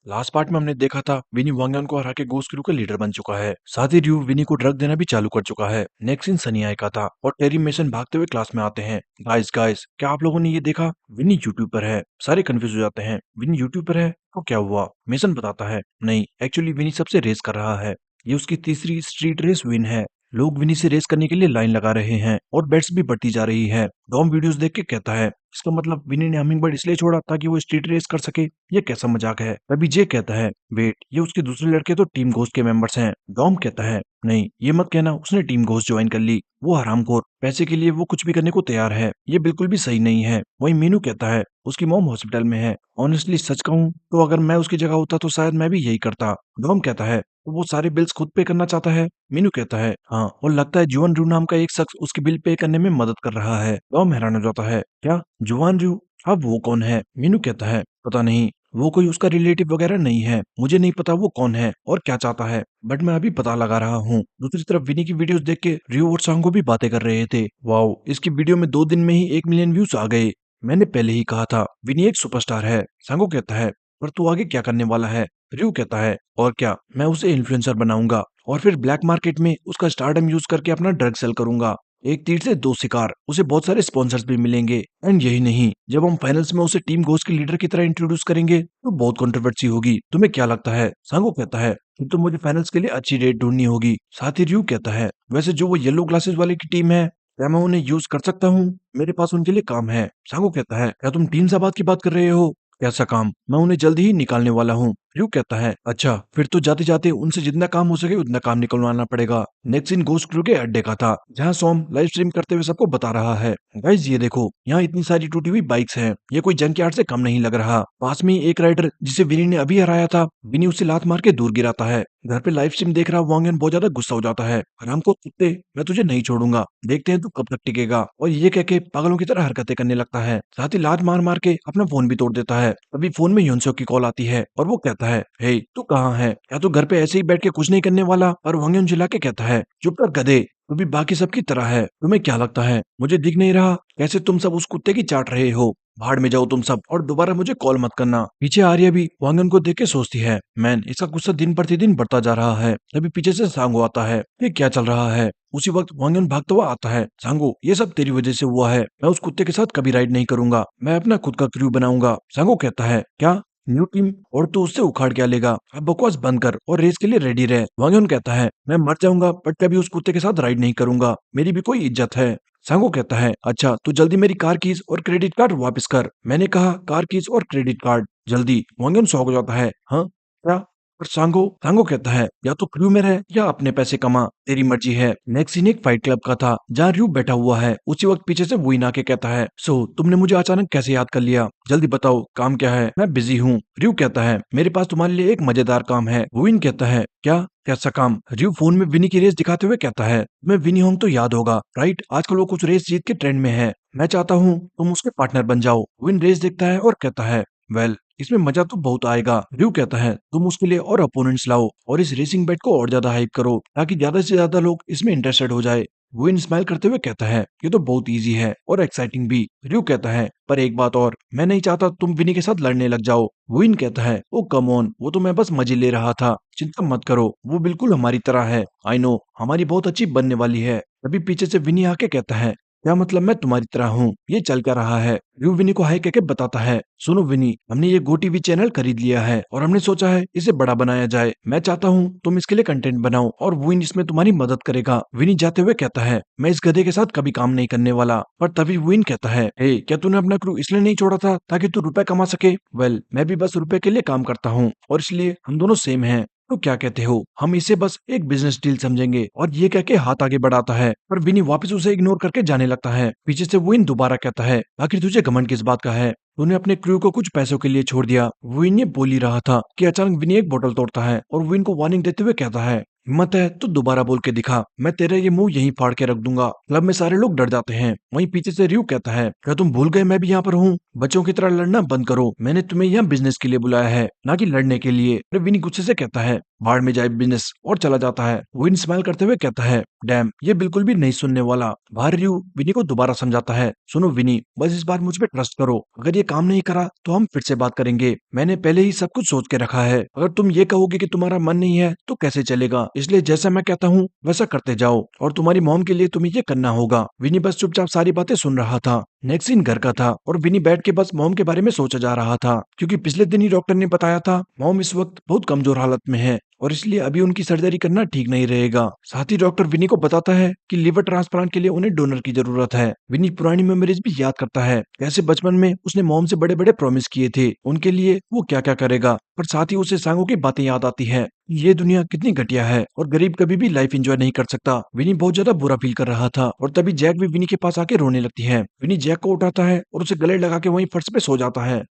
Last part में हमने देखा था विनी वांगन को हरा के गोस्ट क्रू का लीडर बन चुका है। साथ ही र्यू विनी को ड्रग देना भी चालू कर चुका है। नेक्स्ट सीन सनी आय का था और टेरी मेसन भागते हुए क्लास में आते हैं। गाइस गाइस, क्या आप लोगों ने ये देखा? विनी यूट्यूब पर है। सारे कंफ्यूज हो जाते हैं, विनी यूट्यूब पर है तो क्या हुआ? मेसन बताता है, नहीं एक्चुअली विनी सबसे रेस कर रहा है। ये उसकी तीसरी स्ट्रीट रेस विन है। लोग विनी से रेस करने के लिए लाइन लगा रहे हैं और बेट्स भी बढ़ती जा रही है। डॉम वीडियोस देख के कहता है, इसका मतलब विनी ने हमिंग बर्ड इसलिए छोड़ा ताकि वो स्ट्रीट रेस कर सके। ये कैसा मजाक है? तभी जे कहता है, वेट, ये उसके दूसरे लड़के तो टीम घोस्ट के मेंबर्स हैं। डॉम कहता है, नहीं ये मत कहना उसने टीम घोस्ट ज्वाइन कर ली। वो हरामखोर, पैसे के लिए वो कुछ भी करने को तैयार है। ये बिल्कुल भी सही नहीं है। वहीं मीनू कहता है, उसकी मॉम हॉस्पिटल में है। ऑनेस्टली सच कहूँ तो अगर मैं उसकी जगह होता तो शायद मैं भी यही करता। डॉम कहता है, तो वो सारे बिल्स खुद पे करना चाहता है। मीनू कहता है, हाँ, और लगता है जुआन रू नाम का एक शख्स उसके बिल पे करने में मदद कर रहा है। टॉम हैरान हो जाता है, क्या जुआन रू? अब वो कौन है? मीनू कहता है, पता नहीं, वो कोई उसका रिलेटिव वगैरह नहीं है। मुझे नहीं पता वो कौन है और क्या चाहता है, बट मैं अभी पता लगा रहा हूँ। दूसरी तरफ विनी की वीडियोस देख के रियो और सांगो भी बातें कर रहे थे। वाओ, इसकी वीडियो में 2 दिन में ही 1 मिलियन व्यूज आ गए। मैंने पहले ही कहा था विनी एक सुपरस्टार है। सांगो कहता है, पर तू आगे क्या करने वाला है? रियो कहता है, और क्या, मैं उसे इन्फ्लुएंसर बनाऊंगा और फिर ब्लैक मार्केट में उसका स्टारडम यूज करके अपना ड्रग सेल करूंगा। एक तीर से दो शिकार, उसे बहुत सारे स्पॉन्सर्स भी मिलेंगे। एंड यही नहीं, जब हम फाइनल्स में उसे टीम घोस्ट के लीडर की तरह इंट्रोड्यूस करेंगे तो बहुत कंट्रोवर्सी होगी। तुम्हें क्या लगता है? सांगो कहता है, फिर तो मुझे फाइनल्स के लिए अच्छी डेट ढूंढनी होगी। साथ ही रियो कहता है, वैसे जो वो येलो ग्लासेस वाले की टीम है, क्या मैं उन्हें यूज कर सकता हूँ? मेरे पास उनके लिए काम है। सांगो कहता है, क्या तुम टीम साबात की बात कर रहे हो? कैसा काम? मैं उन्हें जल्दी ही निकालने वाला हूँ। र्यू कहता है, अच्छा, फिर तो जाते जाते उनसे जितना काम हो सके उतना काम निकलवाना पड़ेगा। नेक्स्ट इन गोस्ट क्रू के अड्डे का था, जहाँ सॉम लाइव स्ट्रीम करते हुए सबको बता रहा है, गाइस ये देखो, यहाँ इतनी सारी टूटी हुई बाइक्स हैं। ये कोई जंक यार्ड से कम नहीं लग रहा। पास में ही एक राइडर जिसे विनी ने अभी हराया था, विनी उसे लात मार के दूर गिराता है। घर पे लाइव स्ट्रीम देख रहा वांगन बहुत ज्यादा गुस्सा हो जाता है। हराम को कुत्ते, मैं तुझे नहीं छोड़ूंगा, देखते हैं तू कब तक टिकेगा। और ये कह के पागलों की तरह हरकतें करने लगता है। साथ ही लात मार मार के अपना फोन भी तोड़ देता है। तभी फोन में योनसो की कॉल आती है और वो कहता है, हे तू कहाँ है? या तो घर पे ऐसे ही बैठ के कुछ नहीं करने वाला? और वांगन चिल्ला के कहता है, चुप कर गधे, तू भी बाकी सबकी तरह है। तुम्हें क्या लगता है मुझे दिख नहीं रहा? कैसे तुम सब उस कुत्ते की चाट रहे हो? भाड़ में जाओ तुम सब, और दोबारा मुझे कॉल मत करना। पीछे आर्या भी वांगन को देख के सोचती है, मैन इसका गुस्सा दिन प्रतिदिन बढ़ता जा रहा है। तभी पीछे से सांगो आता है, ये क्या चल रहा है? उसी वक्त वांगन भागता हुआ आता है, सांगो ये सब तेरी वजह से हुआ है। मैं उस कुत्ते के साथ कभी राइड नहीं करूंगा। मैं अपना खुद का क्रू बनाऊंगा। सांगो कहता है, क्या न्यू टीम? और तू उससे उखाड़ क्या लेगा? अब बकवास बंद कर और रेस के लिए रेडी रहे। वांगन कहता है, मैं मर जाऊंगा बट कभी उस कुत्ते के साथ राइड नहीं करूंगा। मेरी भी कोई इज्जत है। सांगो कहता है, अच्छा तू जल्दी मेरी कार कीज और क्रेडिट कार्ड वापस कर। मैंने कहा कार कीज और क्रेडिट कार्ड, जल्दी। वांगन शॉक हो जाता है, हाँ क्या? पर सांगो सांगो कहता है, या तो क्रू में रह या अपने पैसे कमा, तेरी मर्जी है। नेक्स्ट सीन एक फाइट क्लब का था, जहाँ र्यू बैठा हुआ है। उसी वक्त पीछे से वुइन आके कहता है, सो तुमने मुझे अचानक कैसे याद कर लिया? जल्दी बताओ काम क्या है? मैं बिजी हूँ। र्यू कहता है, मेरे पास तुम्हारे लिए एक मजेदार काम है। वुइन कहता है, क्या? कैसा काम? र्यू फोन में विनी की रेस दिखाते हुए कहता है, तुम्हें विनी होंग तो याद होगा, राइट? आजकल वो कुछ रेस जीत के ट्रेंड में है। मैं चाहता हूँ तुम उसके पार्टनर बन जाओ। विन रेस देखता है और कहता है, वेल, इसमें मजा तो बहुत आएगा। ड्यू कहता है, तुम उसके लिए और अपोनेंट्स लाओ और इस रेसिंग बेट को और ज्यादा हाइप करो ताकि ज्यादा से ज्यादा लोग इसमें इंटरेस्टेड हो जाए। विन स्माइल करते हुए कहता है, ये तो बहुत इजी है और एक्साइटिंग भी। ड्यू कहता है, पर एक बात और, मैं नहीं चाहता तुम विनी के साथ लड़ने लग जाओ। विन कहता है, ओ कम ऑन, वो तो मैं बस मजे ले रहा था, चिंता मत करो, वो बिल्कुल हमारी तरह है। आई नो, हमारी बहुत अच्छी बनने वाली है। तभी पीछे से विनी आके कहता है, क्या मतलब मैं तुम्हारी तरह हूँ? ये चल क्या रहा है? ड्यू विनी को हाई कहके बताता है, सुनो विनी, हमने ये गो टीवी चैनल खरीद लिया है और हमने सोचा है इसे बड़ा बनाया जाए। मैं चाहता हूँ तुम इसके लिए कंटेंट बनाओ और विन इसमें तुम्हारी मदद करेगा। विनी जाते हुए कहता है, मैं इस गधे के साथ कभी काम नहीं करने वाला। पर तभी विन कहता है, हे क्या तूने अपना क्रू इसलिए नहीं छोड़ा था ताकि तू रुपए कमा सके? वेल, मैं भी बस रुपए के लिए काम करता हूँ और इसलिए हम दोनों सेम हैं। तो क्या कहते हो, हम इसे बस एक बिजनेस डील समझेंगे? और ये कह के हाथ आगे बढ़ाता है, पर विनी वापस उसे इग्नोर करके जाने लगता है। पीछे से विन दोबारा कहता है, आखिर तुझे घमंड किस बात का है? तूने अपने क्रू को कुछ पैसों के लिए छोड़ दिया। विन ये बोल ही रहा था कि अचानक विनी एक बोतल तोड़ता है और विन को वार्निंग देते हुए कहता है, हिम्मत है तो दोबारा बोल के दिखा, मैं तेरा ये मुंह यहीं फाड़ के रख दूंगा। क्लब में सारे लोग डर जाते हैं। वहीं पीछे से रियो कहता है, क्या तुम भूल गए मैं भी यहाँ पर हूँ? बच्चों की तरह लड़ना बंद करो। मैंने तुम्हें यहाँ बिजनेस के लिए बुलाया है, ना कि लड़ने के लिए। अरे विनी गुस्से से कहता है, भाड़ में जाए बिजनेस, और चला जाता है। विन स्माइल करते हुए कहता है, डैम, ये बिल्कुल भी नहीं सुनने वाला। बाहर रयू विनी को दोबारा समझाता है, सुनो विनी, बस इस बार मुझ पे ट्रस्ट करो। अगर ये काम नहीं करा तो हम फिर से बात करेंगे। मैंने पहले ही सब कुछ सोच के रखा है। अगर तुम ये कहोगे कि तुम्हारा मन नहीं है तो कैसे चलेगा? इसलिए जैसा मैं कहता हूँ वैसा करते जाओ, और तुम्हारी मॉम के लिए तुम्हें ये करना होगा। विनी बस चुपचाप सारी बातें सुन रहा था। नेक्स्ट सीन घर का था और विनी बैठ के बस मॉम के बारे में सोचा जा रहा था, क्योंकि पिछले दिन ही डॉक्टर ने बताया था मॉम इस वक्त बहुत कमजोर हालत में है और इसलिए अभी उनकी सर्जरी करना ठीक नहीं रहेगा। साथ ही डॉक्टर विनी को बताता है कि लिवर ट्रांसप्लांट के लिए उन्हें डोनर की जरूरत है। विनी पुरानी मेमोरीज भी याद करता है, कैसे बचपन में उसने मॉम से बड़े बड़े प्रॉमिस किए थे उनके लिए वो क्या क्या करेगा। पर साथ ही उसे सांगों की बातें याद आती है, ये दुनिया कितनी घटिया है और गरीब कभी भी लाइफ एंजॉय नहीं कर सकता। विनी बहुत ज्यादा बुरा फील कर रहा था और तभी जैक भी विनी के पास आके रोने लगती है। विनी जैक को उठाता है और उसे गले लगा के वहीं फर्श पे सो जाता है।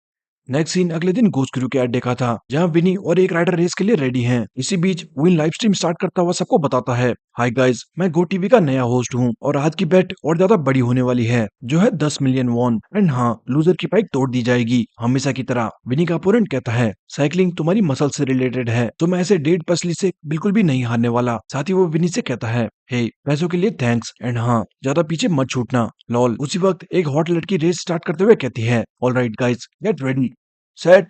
नेक्स्ट सीन अगले दिन गोश्त क्रू के अड्डे का था, जहां विनी और एक राइडर रेस के लिए रेडी हैं। इसी बीच विन लाइव स्ट्रीम स्टार्ट करता हुआ सबको बताता है, हाय गाइस, मैं गो टीवी का नया होस्ट हूं और आज की बेट और ज्यादा बड़ी होने वाली है, जो है 10 मिलियन वॉन। एंड हाँ, लूजर की पाइक तोड़ दी जाएगी हमेशा की तरह। विनी का अपोनेंट कहता है, साइकिलिंग तुम्हारी मसल से रिलेटेड है, तो मैं ऐसे डेढ़ पसली से बिल्कुल भी नहीं हारने वाला। साथ ही वो विनी से कहता है, हे, पैसों के लिए थैंक्स, एंड हाँ, ज्यादा पीछे मत छूटना, लॉल। उसी वक्त एक हॉट लड़की रेस स्टार्ट करते हुए कहती है, alright guys, get ready, set,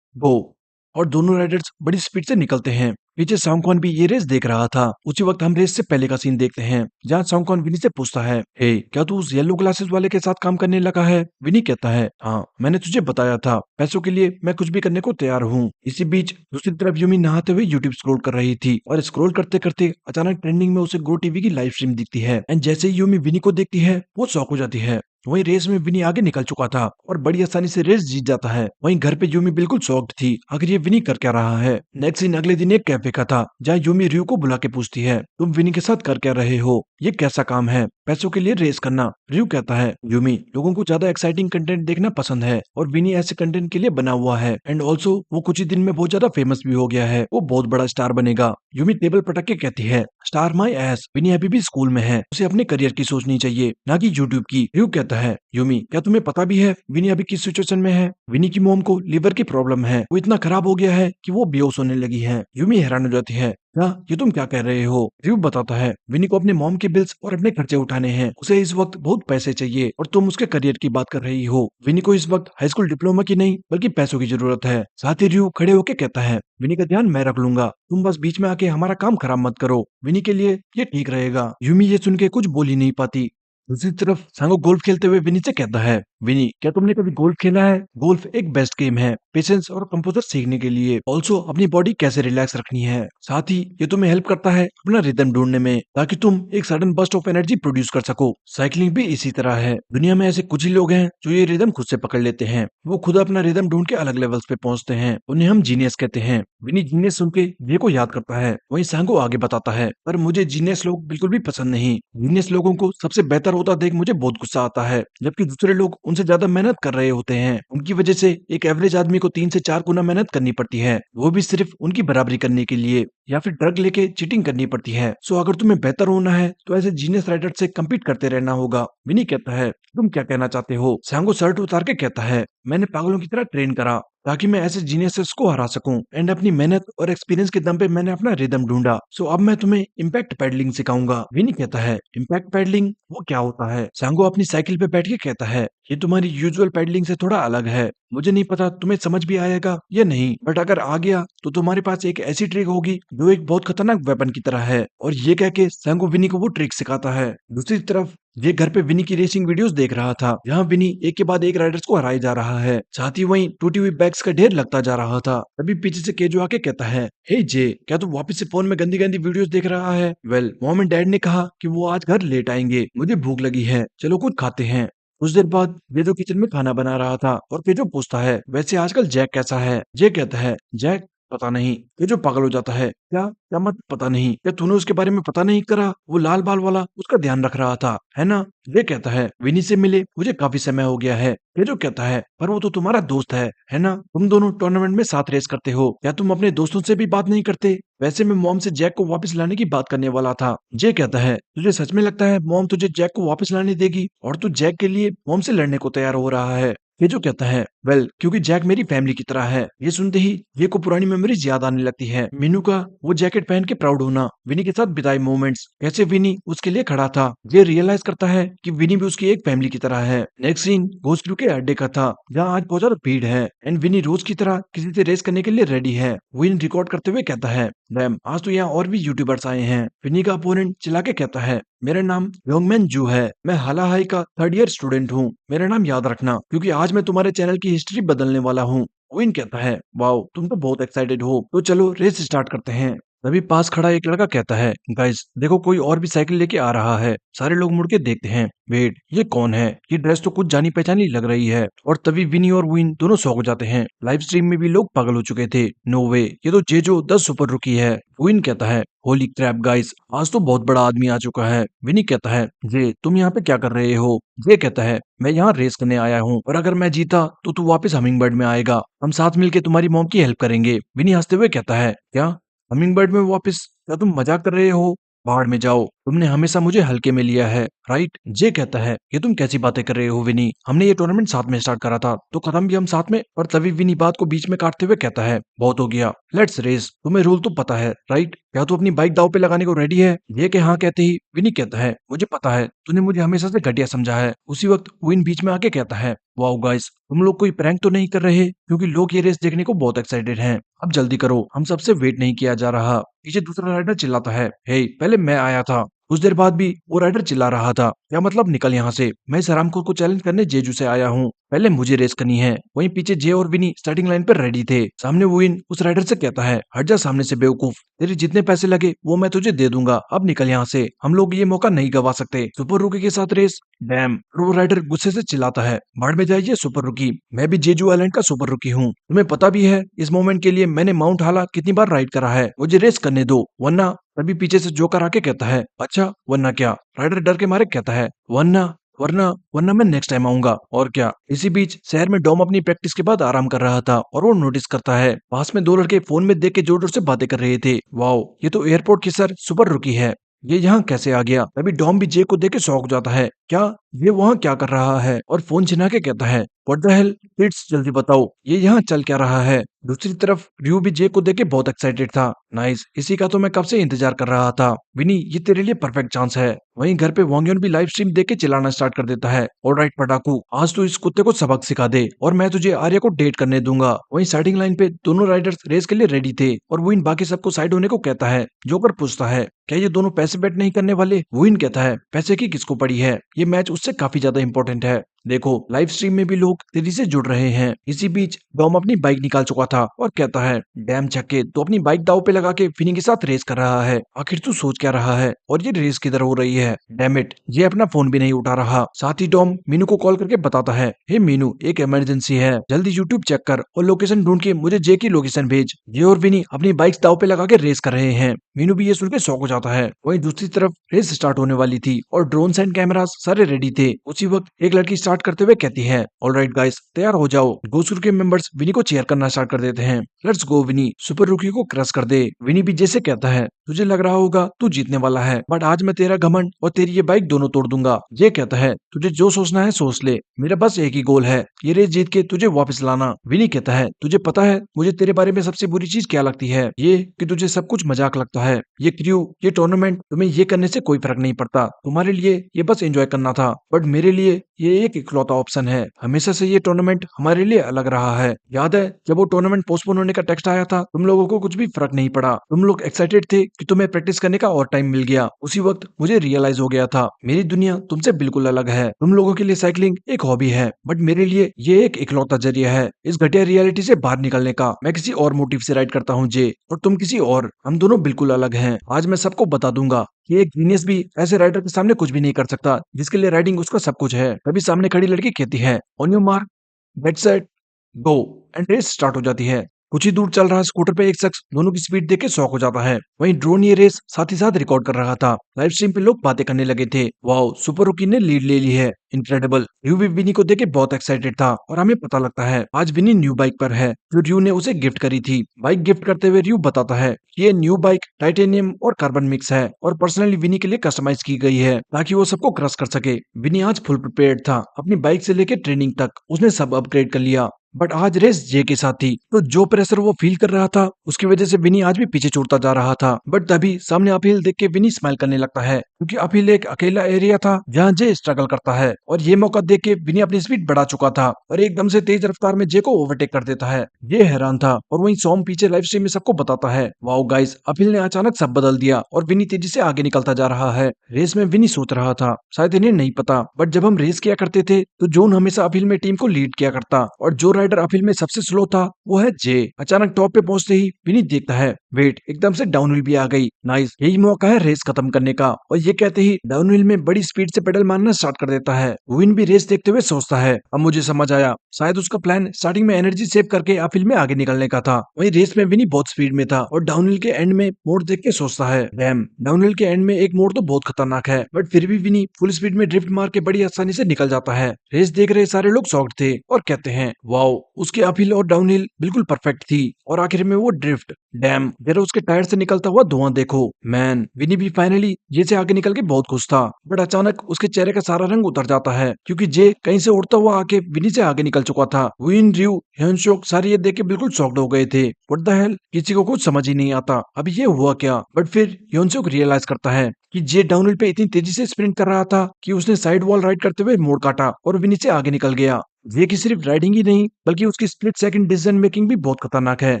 go. और दोनों राइडर्स बड़ी स्पीड से निकलते हैं। पीछे सांगक्वान भी ये रेस देख रहा था। उसी वक्त हम रेस से पहले का सीन देखते हैं, जहाँ सांगक्वान विनी से पूछता है, हे, क्या तू उस येलो ग्लासेस वाले के साथ काम करने लगा है? विनी कहता है, हाँ, मैंने तुझे बताया था, पैसों के लिए मैं कुछ भी करने को तैयार हूँ। इसी बीच दूसरी तरफ यूमी नहाते हुए यूट्यूब स्क्रॉल कर रही थी और स्क्रॉल करते करते अचानक ट्रेंडिंग में उसे गो टीवी की लाइव स्ट्रीम दिखती है। एंड जैसे ही यूमी विनी को देखती है वो शॉक हो जाती है। वहीं रेस में विनी आगे निकल चुका था और बड़ी आसानी से रेस जीत जाता है। वहीं घर पे यूमी बिल्कुल शॉक्ड थी, आखिर ये विनी कर क्या रहा है। नेक्स्ट सीन अगले दिन एक कैफे का था, जहाँ यूमी रयू को बुला के पूछती है, तुम विनी के साथ कर क्या रहे हो? ये कैसा काम है, पैसों के लिए रेस करना? रयू कहता है, यूमी, लोगों को ज्यादा एक्साइटिंग कंटेंट देखना पसंद है और विनी ऐसे कंटेंट के लिए बना हुआ है। एंड ऑल्सो वो कुछ ही दिन में बहुत ज्यादा फेमस भी हो गया है, वो बहुत बड़ा स्टार बनेगा। यूमी टेबल पटक के कहती है, स्टार माई एस। विनी अभी भी स्कूल में है, उसे अपने करियर की सोचनी चाहिए, ना कि यूट्यूब की। रयू कहता है, यूमी, क्या तुम्हें पता भी है विनी अभी किस सिचुएशन में है? विनी की मोम को लिवर की प्रॉब्लम है, वो इतना खराब हो गया है कि वो बेहोश होने लगी है। यूमी हैरान हो जाती है, क्या ये तुम क्या कह रहे हो? रयू बताता है, विनी को अपने मॉम के बिल्स और अपने खर्चे उठाने हैं, उसे इस वक्त बहुत पैसे चाहिए और तुम उसके करियर की बात कर रही हो। विनी को इस वक्त हाई स्कूल डिप्लोमा की नहीं बल्कि पैसों की जरूरत है। साथ ही रयू खड़े होकर कहता है, विनी का ध्यान मैं रख लूंगा, तुम बस बीच में आके हमारा काम खराब मत करो, विनी के लिए ये ठीक रहेगा। यूमी ये सुन के कुछ बोल ही नहीं पाती। दूसरी तरफ सांगो गोल्फ खेलते हुए विनी से कहता है, विनी, क्या तुमने कभी गोल्फ खेला है? गोल्फ एक बेस्ट गेम है पेशेंस और कंपोजर सीखने के लिए, ऑल्सो अपनी बॉडी कैसे रिलैक्स रखनी है। साथ ही ये तुम्हें हेल्प करता है अपना रिदम ढूंढने में, ताकि तुम एक sudden burst of energy produce कर सको। साइकिलिंग भी इसी तरह है, दुनिया में ऐसे कुछ ही लोग हैं जो ये रिदम खुद से पकड़ लेते हैं, वो खुद अपना रिदम ढूंढ के अलग लेवल्स पे पहुंचते हैं, उन्हें हम जीनियस कहते हैं। विनी जीनियस सुन के ये को याद करता है। वहीं सांगो आगे बताता है, पर मुझे जीनियस लोग बिल्कुल भी पसंद नहीं। जीनियस लोगों को सबसे बेहतर होता देख मुझे बहुत गुस्सा आता है, जबकि दूसरे लोग उनसे ज्यादा मेहनत कर रहे होते हैं। उनकी वजह से एक एवरेज आदमी को 3 से 4 गुना मेहनत करनी पड़ती है, वो भी सिर्फ उनकी बराबरी करने के लिए, या फिर ड्रग लेके चीटिंग करनी पड़ती है। सो अगर तुम्हें बेहतर होना है तो ऐसे जीनियस राइडर से कम्पीट करते रहना होगा। विनी कहता है, तुम क्या कहना चाहते हो? सांगो शर्ट उतार के कहता है, मैंने पागलों की तरह ट्रेन करा ताकि मैं ऐसे जीनियसेस को हरा सकूं, एंड अपनी मेहनत और एक्सपीरियंस के दम पे मैंने अपना रिदम ढूंढा। सो अब मैं तुम्हें इम्पैक्ट पैडलिंग सिखाऊंगा। विनी कहता है, इम्पैक्ट पैडलिंग वो क्या होता है? सांगो अपनी साइकिल पे बैठ के कहता है, ये तुम्हारी यूजुअल पैडलिंग से थोड़ा अलग है, मुझे नहीं पता तुम्हें समझ भी आएगा या नहीं, बट अगर आ गया तो तुम्हारे पास एक ऐसी ट्रिक होगी जो एक बहुत खतरनाक वेपन की तरह है। और ये कह के सांगो विनी को वो ट्रिक सिखाता है। दूसरी तरफ ये घर पे विनी की रेसिंग वीडियोस देख रहा था, जहाँ विनी एक के बाद एक राइडर्स को हराए जा रहा है, साथ ही वहीं टूटी हुई बैग्स का ढेर लगता जा रहा था। तभी पीछे से केजो आके कहता है, हे जे, क्या तू वापस से फोन में गंदी गंदी वीडियोस देख रहा है? वेल, मॉम एंड डैड ने कहा कि वो आज घर लेट आएंगे, मुझे भूख लगी है, चलो कुछ खाते हैं। कुछ देर बाद ये जो किचन में खाना बना रहा था और केजो पूछता है, वैसे आजकल जैक कैसा है? जे कहता है, जैक पता नहीं। केजो पागल हो जाता है, क्या क्या मत पता नहीं, क्या तूने उसके बारे में पता नहीं करा? वो लाल बाल वाला उसका ध्यान रख रहा था, है ना? ये कहता है, विनी से मिले मुझे काफी समय हो गया है। ये जो कहता है, पर वो तो तुम्हारा दोस्त है ना? तुम दोनों टूर्नामेंट में साथ रेस करते हो, क्या तुम अपने दोस्तों से भी बात नहीं करते? वैसे मैं मॉम से जैक को वापस लाने की बात करने वाला था। जे कहता है, तुझे सच में लगता है मॉम तुझे जैक को वापस लाने देगी और तू जैक के लिए मॉम से लड़ने को तैयार हो रहा है? ये जो कहता है, वेल क्योंकि जैक मेरी फैमिली की तरह है। ये सुनते ही ये को पुरानी मेमोरीज याद आने लगती है। मीनू का वो जैकेट पहन के प्राउड होना, विनी के साथ बिताए मोमेंट्स, कैसे विनी उसके लिए खड़ा था। ये रियलाइज करता है कि विनी भी उसकी एक फैमिली की तरह है। नेक्स्ट सीन घोस्ट क्रू के अड्डे का था, जहाँ आज बहुत ज्यादा भीड़ है एंड विनी रोज की तरह किसी से रेस करने के लिए रेडी है। विन रिकॉर्ड करते हुए कहता है, डैम आज तो यहाँ और भी यूट्यूबर्स आए हैं। विनी का अपोनेंट चिल्ला के कहता है, मेरा नाम योंगमैन जू है, मैं हाला हाई का थर्ड ईयर स्टूडेंट हूँ, मेरा नाम याद रखना क्योंकि आज मैं तुम्हारे चैनल की हिस्ट्री बदलने वाला हूँ। विन कहता है, वाओ तुम तो बहुत एक्साइटेड हो, तो चलो रेस स्टार्ट करते हैं। तभी पास खड़ा एक लड़का कहता है, गाइस देखो कोई और भी साइकिल लेके आ रहा है। सारे लोग मुड़ के देखते हैं, वेट ये कौन है, ये ड्रेस तो कुछ जानी पहचानी लग रही है। और तभी विनी और विन दोनों शॉक हो जाते हैं। लाइव स्ट्रीम में भी लोग पागल हो चुके थे। नो वे, ये तो जेजो 10 सुपर रुकी है। विन कहता है, होली क्रैप गाइस, आज तो बहुत बड़ा आदमी आ चुका है। विनी कहता है, जे तुम यहाँ पे क्या कर रहे हो। जे कहता है, मैं यहाँ रेस करने आया हूँ और अगर मैं जीता तो तू वापस हमिंगबर्ड में आएगा, हम साथ मिलके तुम्हारी मॉम की हेल्प करेंगे। विनी हंसते हुए कहता है, क्या हमिंगबर्ड में वापस, क्या तुम मजाक कर रहे हो। बाहर में जाओ, तुमने हमेशा मुझे हल्के में लिया है राइट। जे कहता है, ये तुम कैसी बातें कर रहे हो विनी, हमने ये टूर्नामेंट साथ में स्टार्ट करा था तो खत्म भी हम साथ में। और तभी विनी बात को बीच में काटते हुए कहता है, बहुत हो गया, लेट्स रेस, तुम्हें रूल तो पता है राइट, क्या तू अपनी बाइक दाव पे लगाने को रेडी है। ये के हाँ कहते ही विनी कहता है, मुझे पता है, तूने मुझे हमेशा से घटिया समझा है। उसी वक्त विन बीच में आके कहता है, वाओ गाइस तुम लोग कोई प्रैंक तो नहीं कर रहे, क्योंकि लोग ये रेस देखने को बहुत एक्साइटेड हैं। अब जल्दी करो, हम सबसे वेट नहीं किया जा रहा। पीछे दूसरा राइडर चिल्लाता है, हे पहले मैं आया था। कुछ देर बाद भी वो राइडर चिल्ला रहा था, क्या मतलब निकल यहाँ से, मैं इस हरामखोर को चैलेंज करने जेजू से आया हूँ, पहले मुझे रेस करनी है। वहीं पीछे जे और विनी स्टार्टिंग लाइन पर रेडी थे। सामने विन उस राइडर से कहता है, हट जा सामने से बेवकूफ, तेरे जितने पैसे लगे वो मैं तुझे दे दूंगा, अब निकल यहाँ से, हम लोग ये मौका नहीं गवा सकते। सुपर रुकी के साथ रेस, डैम। वो राइडर गुस्से से चिल्लाता है, भाड़ में जाइए सुपर रुकी, मैं भी जेजू आइलैंड का सुपर रुकी हूँ, तुम्हें पता भी है इस मोमेंट के लिए मैंने माउंट हाला कितनी बार राइड करा है, मुझे रेस करने दो वरना। तभी पीछे से जोकर आके कहता है, अच्छा वरना क्या। राइडर डर के मारे कहता है, वरना वरना वरना मैं नेक्स्ट टाइम आऊंगा और क्या। इसी बीच शहर में डॉम अपनी प्रैक्टिस के बाद आराम कर रहा था और वो नोटिस करता है पास में दो लड़के फोन में देख के जोर जोर से बातें कर रहे थे। वाओ ये तो एयरपोर्ट की सर सुपर रुकी है, ये यहाँ कैसे आ गया। तभी डॉम भी जे को देख के शॉक हो जाता है, क्या ये वहाँ क्या कर रहा है, और फोन छिना के कहता है, व्हाट द हेल किड्स, जल्दी बताओ ये यहाँ चल क्या रहा है। दूसरी तरफ रयू भी जे को देख के बहुत एक्साइटेड था, नाइस, इसी का तो मैं कब से इंतजार कर रहा था। विनी ये तेरे लिए परफेक्ट चांस है। वहीं घर पे वोंगयन भी लाइव स्ट्रीम देख के चिल्लाना स्टार्ट कर देता है, ऑलराइट पटाकू, आज तो इस कुत्ते को सबक सिखा दे और मैं तुझे आर्या को डेट करने दूंगा। वहीं स्टार्टिंग लाइन पे दोनों राइडर्स रेस के लिए रेडी थे और वो इन बाकी सबको साइड होने को कहता है। जोकर पूछता है, क्या ये दोनों पैसे बेट नहीं करने वाले। वो इन कहता है, पैसे की किसको पड़ी है, ये मैच उससे काफी ज्यादा इंपॉर्टेंट है। देखो लाइव स्ट्रीम में भी लोग तेजी से जुड़ रहे हैं। इसी बीच डॉम अपनी बाइक निकाल चुका था और कहता है, डैम छक्के, तो अपनी बाइक दाव पे लगा के फिनी के साथ रेस कर रहा है, आखिर तू सोच क्या रहा है और ये रेस किधर हो रही है। डैम इट, ये अपना फोन भी नहीं उठा रहा। साथ ही डॉम मीनू को कॉल करके बताता है, हे मीनू एक इमरजेंसी है, जल्दी यूट्यूब चेक कर और लोकेशन ढूंढ के मुझे जे की लोकेशन भेज। ये और विनी अपनी बाइक दाव पे लगा के रेस कर रहे हैं। मीनू भी ये सुन के शौक हो जाता है। वहीं दूसरी तरफ रेस स्टार्ट होने वाली थी और ड्रोन एंड कैमरास सारे रेडी थे। उसी वक्त एक लड़की स्टार्ट करते हुए कहती है, ऑलराइट गाइस तैयार हो जाओ। गोसुर के मेंबर्स विनी को चेयर करना स्टार्ट कर देते हैं। लेट्स गो विनी, सुपर रुकी को क्रश कर दे। विनी भी जैसे कहता है, तुझे लग रहा होगा तू जीतने वाला है, बट आज मैं तेरा घमंड और तेरी ये बाइक दोनों तोड़ दूंगा। ये कहता है, तुझे जो सोचना है सोच ले, मेरा बस एक ही गोल है, ये रेस जीत के तुझे वापस लाना। विनी कहता है, तुझे पता है मुझे तेरे बारे में सबसे बुरी चीज क्या लगती है, ये कि तुझे सब कुछ मजाक लगता है। ये क्रू, ये टूर्नामेंट, तुम्हें ये करने से कोई फर्क नहीं पड़ता, तुम्हारे लिए ये बस एंजॉय करना था, बट मेरे लिए ये एक इकलौता ऑप्शन है। हमेशा से ये टूर्नामेंट हमारे लिए अलग रहा है। याद है जब वो टूर्नामेंट पोस्टपोन होने का टेक्स्ट आया था, तुम लोगों को कुछ भी फर्क नहीं पड़ा, तुम लोग एक्साइटेड थे कि तुम्हें प्रैक्टिस करने का और टाइम मिल गया। उसी वक्त मुझे रियलाइज हो गया था, मेरी दुनिया तुमसे बिल्कुल अलग है। तुम लोगों के लिए साइकिलिंग एक हॉबी है, बट मेरे लिए ये एक इकलौता जरिया है इस घटिया रियलिटी से बाहर निकलने का। मैं किसी और मोटिव से राइड करता हूँ जे, और तुम किसी और, हम दोनों बिल्कुल अलग हैं। आज मैं सबको बता दूंगा कि एक जीनियस भी ऐसे राइडर के सामने कुछ भी नहीं कर सकता, जिसके लिए राइडिंग उसका सब कुछ है। तभी सामने खड़ी लड़की कहती है, on your mark, get set, go, and race start हो जाती है। कुछ ही दूर चल रहा स्कूटर पे एक शख्स दोनों की स्पीड देख के शॉक हो जाता है। वहीं ड्रोन ये रेस साथ ही साथ रिकॉर्ड कर रहा था। लाइव स्ट्रीम पे लोग बातें करने लगे थे, वाओ सुपर रुकी ने लीड ले ली है, इनक्रेडिबल। र्यू भी विनी को देख के बहुत एक्साइटेड था और हमें पता लगता है आज विनी न्यू बाइक पर है जो र्यू ने उसे गिफ्ट करी थी। बाइक गिफ्ट करते हुए र्यू बताता है कि ये न्यू बाइक टाइटेनियम और कार्बन मिक्स है और पर्सनली विनी के लिए कस्टमाइज की गई है ताकि वो सबको क्रश कर सके। विनी आज फुल प्रिपेयर्ड था, अपनी बाइक से लेकर ट्रेनिंग तक उसने सब अपग्रेड कर लिया। बट आज रेस जे के साथ थी, तो जो प्रेशर वो फील कर रहा था उसकी वजह से विनी आज भी पीछे छूटता जा रहा था। बट तभी सामने अपहिल देख के विनी स्माइल करने लगता है क्योंकि अपहिल एक अकेला एरिया था जहाँ जे स्ट्रगल करता है और ये मौका देख के विनी अपनी स्पीड बढ़ा चुका था और एकदम से तेज रफ्तार में जे को ओवरटेक कर देता है। ये हैरान था और वहीं सॉम पीछे लाइव स्ट्रीम में सबको बताता है, वाओ गाइस अपहिल ने अचानक सब बदल दिया और विनी तेजी से आगे निकलता जा रहा है। रेस में विनी सोच रहा था शायद इन्हें नहीं पता, बट जब हम रेस किया करते थे तो जोन हमेशा अपहिल में टीम को लीड किया करता और जो राइडर अपहिल में सबसे स्लो था वो है जे। अचानक टॉप पे पहुंचते ही विनी देखता है वेट एकदम से डाउनहिल भी आ गई, नाइस यही मौका है रेस खत्म करने का। और ये कहते ही डाउनहिल में बड़ी स्पीड से पेडल मारना स्टार्ट कर देता है। विन भी रेस देखते हुए सोचता है अब मुझे समझ आया, शायद उसका प्लान स्टार्टिंग में एनर्जी सेव करके अपहिल में आगे निकलने का था। वही रेस में विनी बहुत स्पीड में था और डाउनहिल के एंड में मोड़ देख के सोचता है डैम डाउनहिल के एंड में एक मोड़ तो बहुत खतरनाक है, बट फिर भी विनी फुल स्पीड में ड्रिफ्ट मार के बड़ी आसानी से निकल जाता है। रेस देख रहे सारे लोग शॉक्ड थे और कहते हैं वाओ उसकी अपहिल और डाउनहिल बिल्कुल परफेक्ट थी और आखिर में वो ड्रिफ्ट डैम जरा उसके टायर से निकलता हुआ धुआं देखो। मैन विनी भी फाइनली जे से आगे निकल के बहुत खुश था, बट अचानक उसके चेहरे का सारा रंग उतर जाता है क्योंकि जे कहीं से उड़ता हुआ आके विनी से आगे निकल चुका था। विन र्यू ह्योनसोक सारे ये देख के बिल्कुल शॉक्ड हो गए थे। व्हाट द हेल, किसी को कुछ समझ ही नहीं आता अभी ये हुआ क्या। बट फिर ह्योनसोक रियलाइज करता है कि जे डाउनहिल पे इतनी तेजी से स्प्रिंट कर रहा था कि उसने साइड वॉल राइड करते हुए मोड़ काटा और विनी से आगे निकल गया। ये की सिर्फ राइडिंग ही नहीं बल्कि उसकी स्प्लिट सेकंड डिसीजन मेकिंग भी बहुत खतरनाक है,